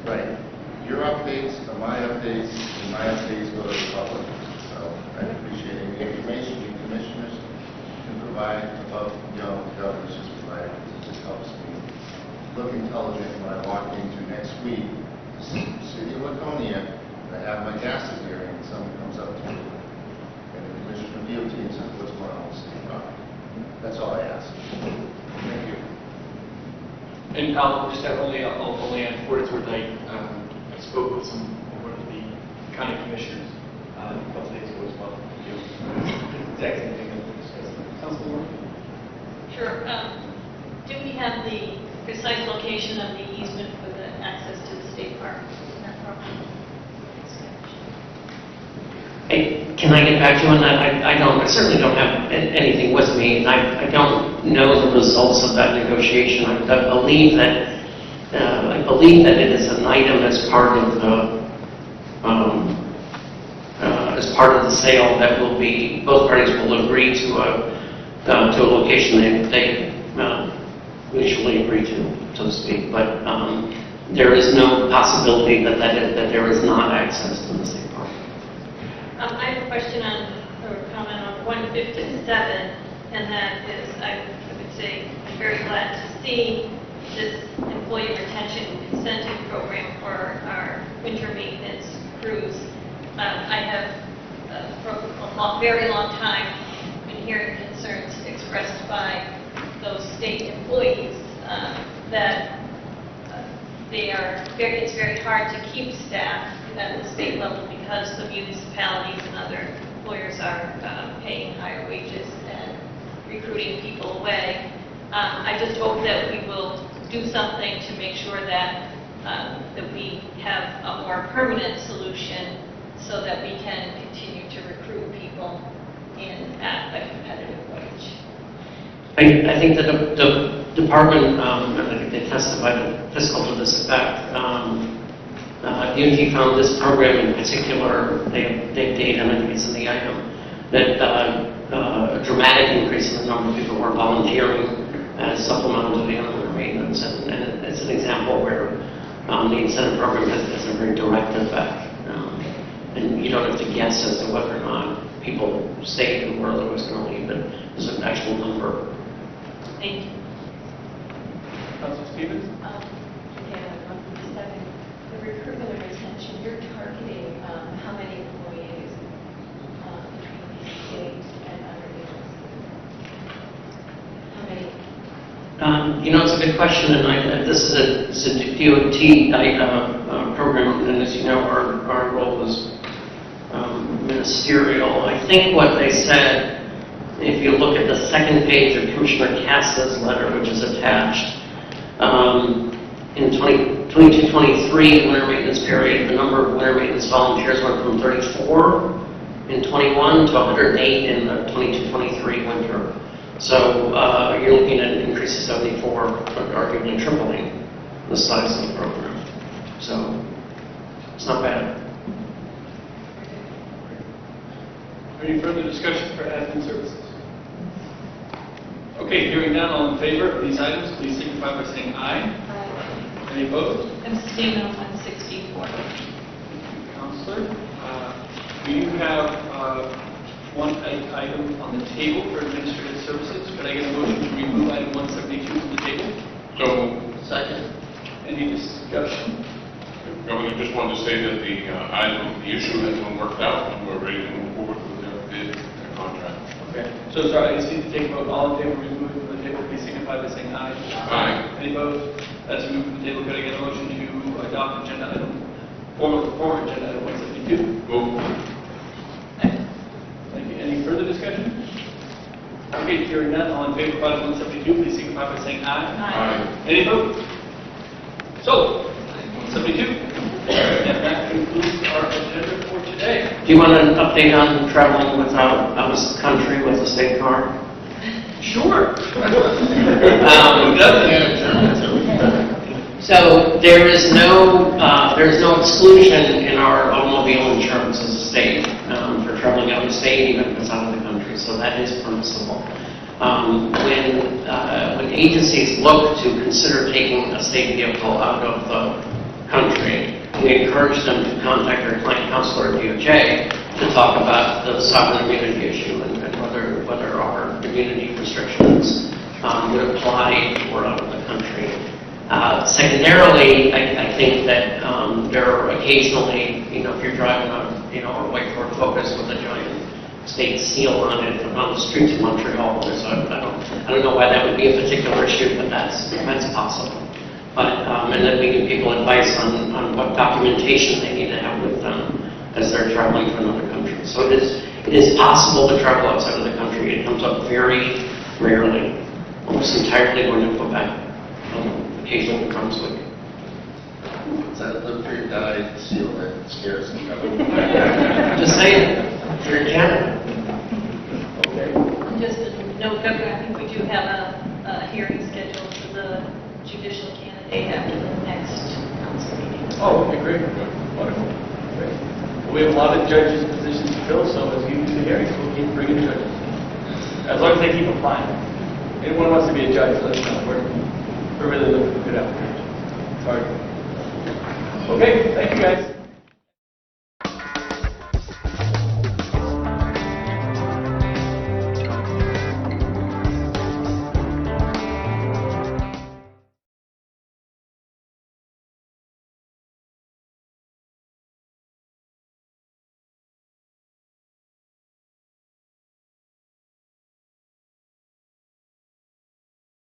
Right. Your updates are my updates, and my updates go to the public. So I appreciate any information you commissioners can provide above and beyond what the governor's just provided. It just helps me look intelligent when I walk into next week, the city of Laconia, and I have my gas hearing, and someone comes up to me, and the commissioner of DOT and says, what's going on with state property? That's all I ask. Thank you. And I'll just have only on for what it's worth, I spoke with one of the county commissioners a couple days ago as well. Exact same thing that we discussed. Councilwoman? Sure. Do we have the precise location of the easement for the access to the state park in that property? Hey, can I get back to you on that? I certainly don't have anything with me. I don't know the results of that negotiation. I believe that it is an item as part of the sale that will be, both parties will agree to a location they mutually agree to, so to speak. But there is no possibility that there is not access to the state park. I have a question or comment on 157, and that is, I would say, I'm very glad to see this employee retention incentive program for our winter maintenance crews. I have, for a very long time, been hearing concerns expressed by those state employees that it's very hard to keep staff at the state level because the municipalities and other employers are paying higher wages and recruiting people away. I just hope that we will do something to make sure that we have a more permanent solution so that we can continue to recruit people at a competitive wage. I think that the department, I think they testified fiscal to this effect. UNT found this program in particular, they have data, and I think it's in the item, that a dramatic increase in the number of people who are volunteering as supplemental to the other maintenance. And it's an example where the incentive program has a very direct effect. And you don't have to guess as to whether or not people stayed and were otherwise going to leave, but there's an actual number. Thank you. Councilor Stevens? The recruitment and retention, you're targeting how many employees between the state and other agencies? How many? It's a good question, and this is a DOT program, and as you know, our role is ministerial. I think what they said, if you look at the second page of Commissioner Cass's letter, which is attached, in 22-23 winter maintenance period, the number of winter maintenance volunteers went from 34 in 21 to 108 in the 22-23 winter. So you're looking at an increase of 74, arguably tripling the size of the program. So it's not bad. Any further discussion for admin services? Okay. Okay, hearing none, all in favor of these items, please signify by saying aye. Any opposed? Abstain on 164. Counselor, we do have one item on the table for administrative services. Could I get a motion to remove item 172 from the table? So, Second. Any discussion? Governor, just wanted to say that the issue has been worked out, and we're ready to move forward with their bid and contract. Okay. So sorry, I just need to take a vote. All in favor of removing from the table, please signify by saying aye. Aye. Any opposed? That's removed from the table. Could I get a motion to adopt agenda item, former agenda item 172? Move. Thank you. Any further discussion? Okay, hearing none, all in favor of item 172, please signify by saying aye. Aye. Any opposed? So, 172. And that concludes our agenda for today. Do you want an update on traveling without out of country with a state car? Sure. So there is no exclusion in our automobile insurance as a state for traveling out of state, even if it's out of the country. So that is permissible. When agencies look to consider taking a state vehicle out of the country, we encourage them to contact their client counselor at DOJ to talk about the sovereign immunity issue and whether our immunity restrictions would apply if we're out of the country. Secondarily, I think that there are occasionally, if you're driving a white Ford Focus with a giant state seal on it on the streets of Montreal, I don't know why that would be a particular issue, but that's possible. But and then we give people advice on what documentation they need to have with them as they're traveling to another country. So it is possible to travel outside of the country. It comes up very rarely, almost entirely when you Quebec, occasionally New Brunswick. It's that live free die seal that scares me. Just saying, you're in Canada. Okay. Just a note, Governor, I think we do have a hearing scheduled for the judicial candidate after the next council meeting. Oh, okay, great. Wonderful. Great. We have a lot of judges' positions to fill, so as we do the hearings, we'll keep bringing judges. As long as they keep applying. Anyone wants to be a judge, let us know. We're really looking for good applicants. Sorry. Okay, thank you guys.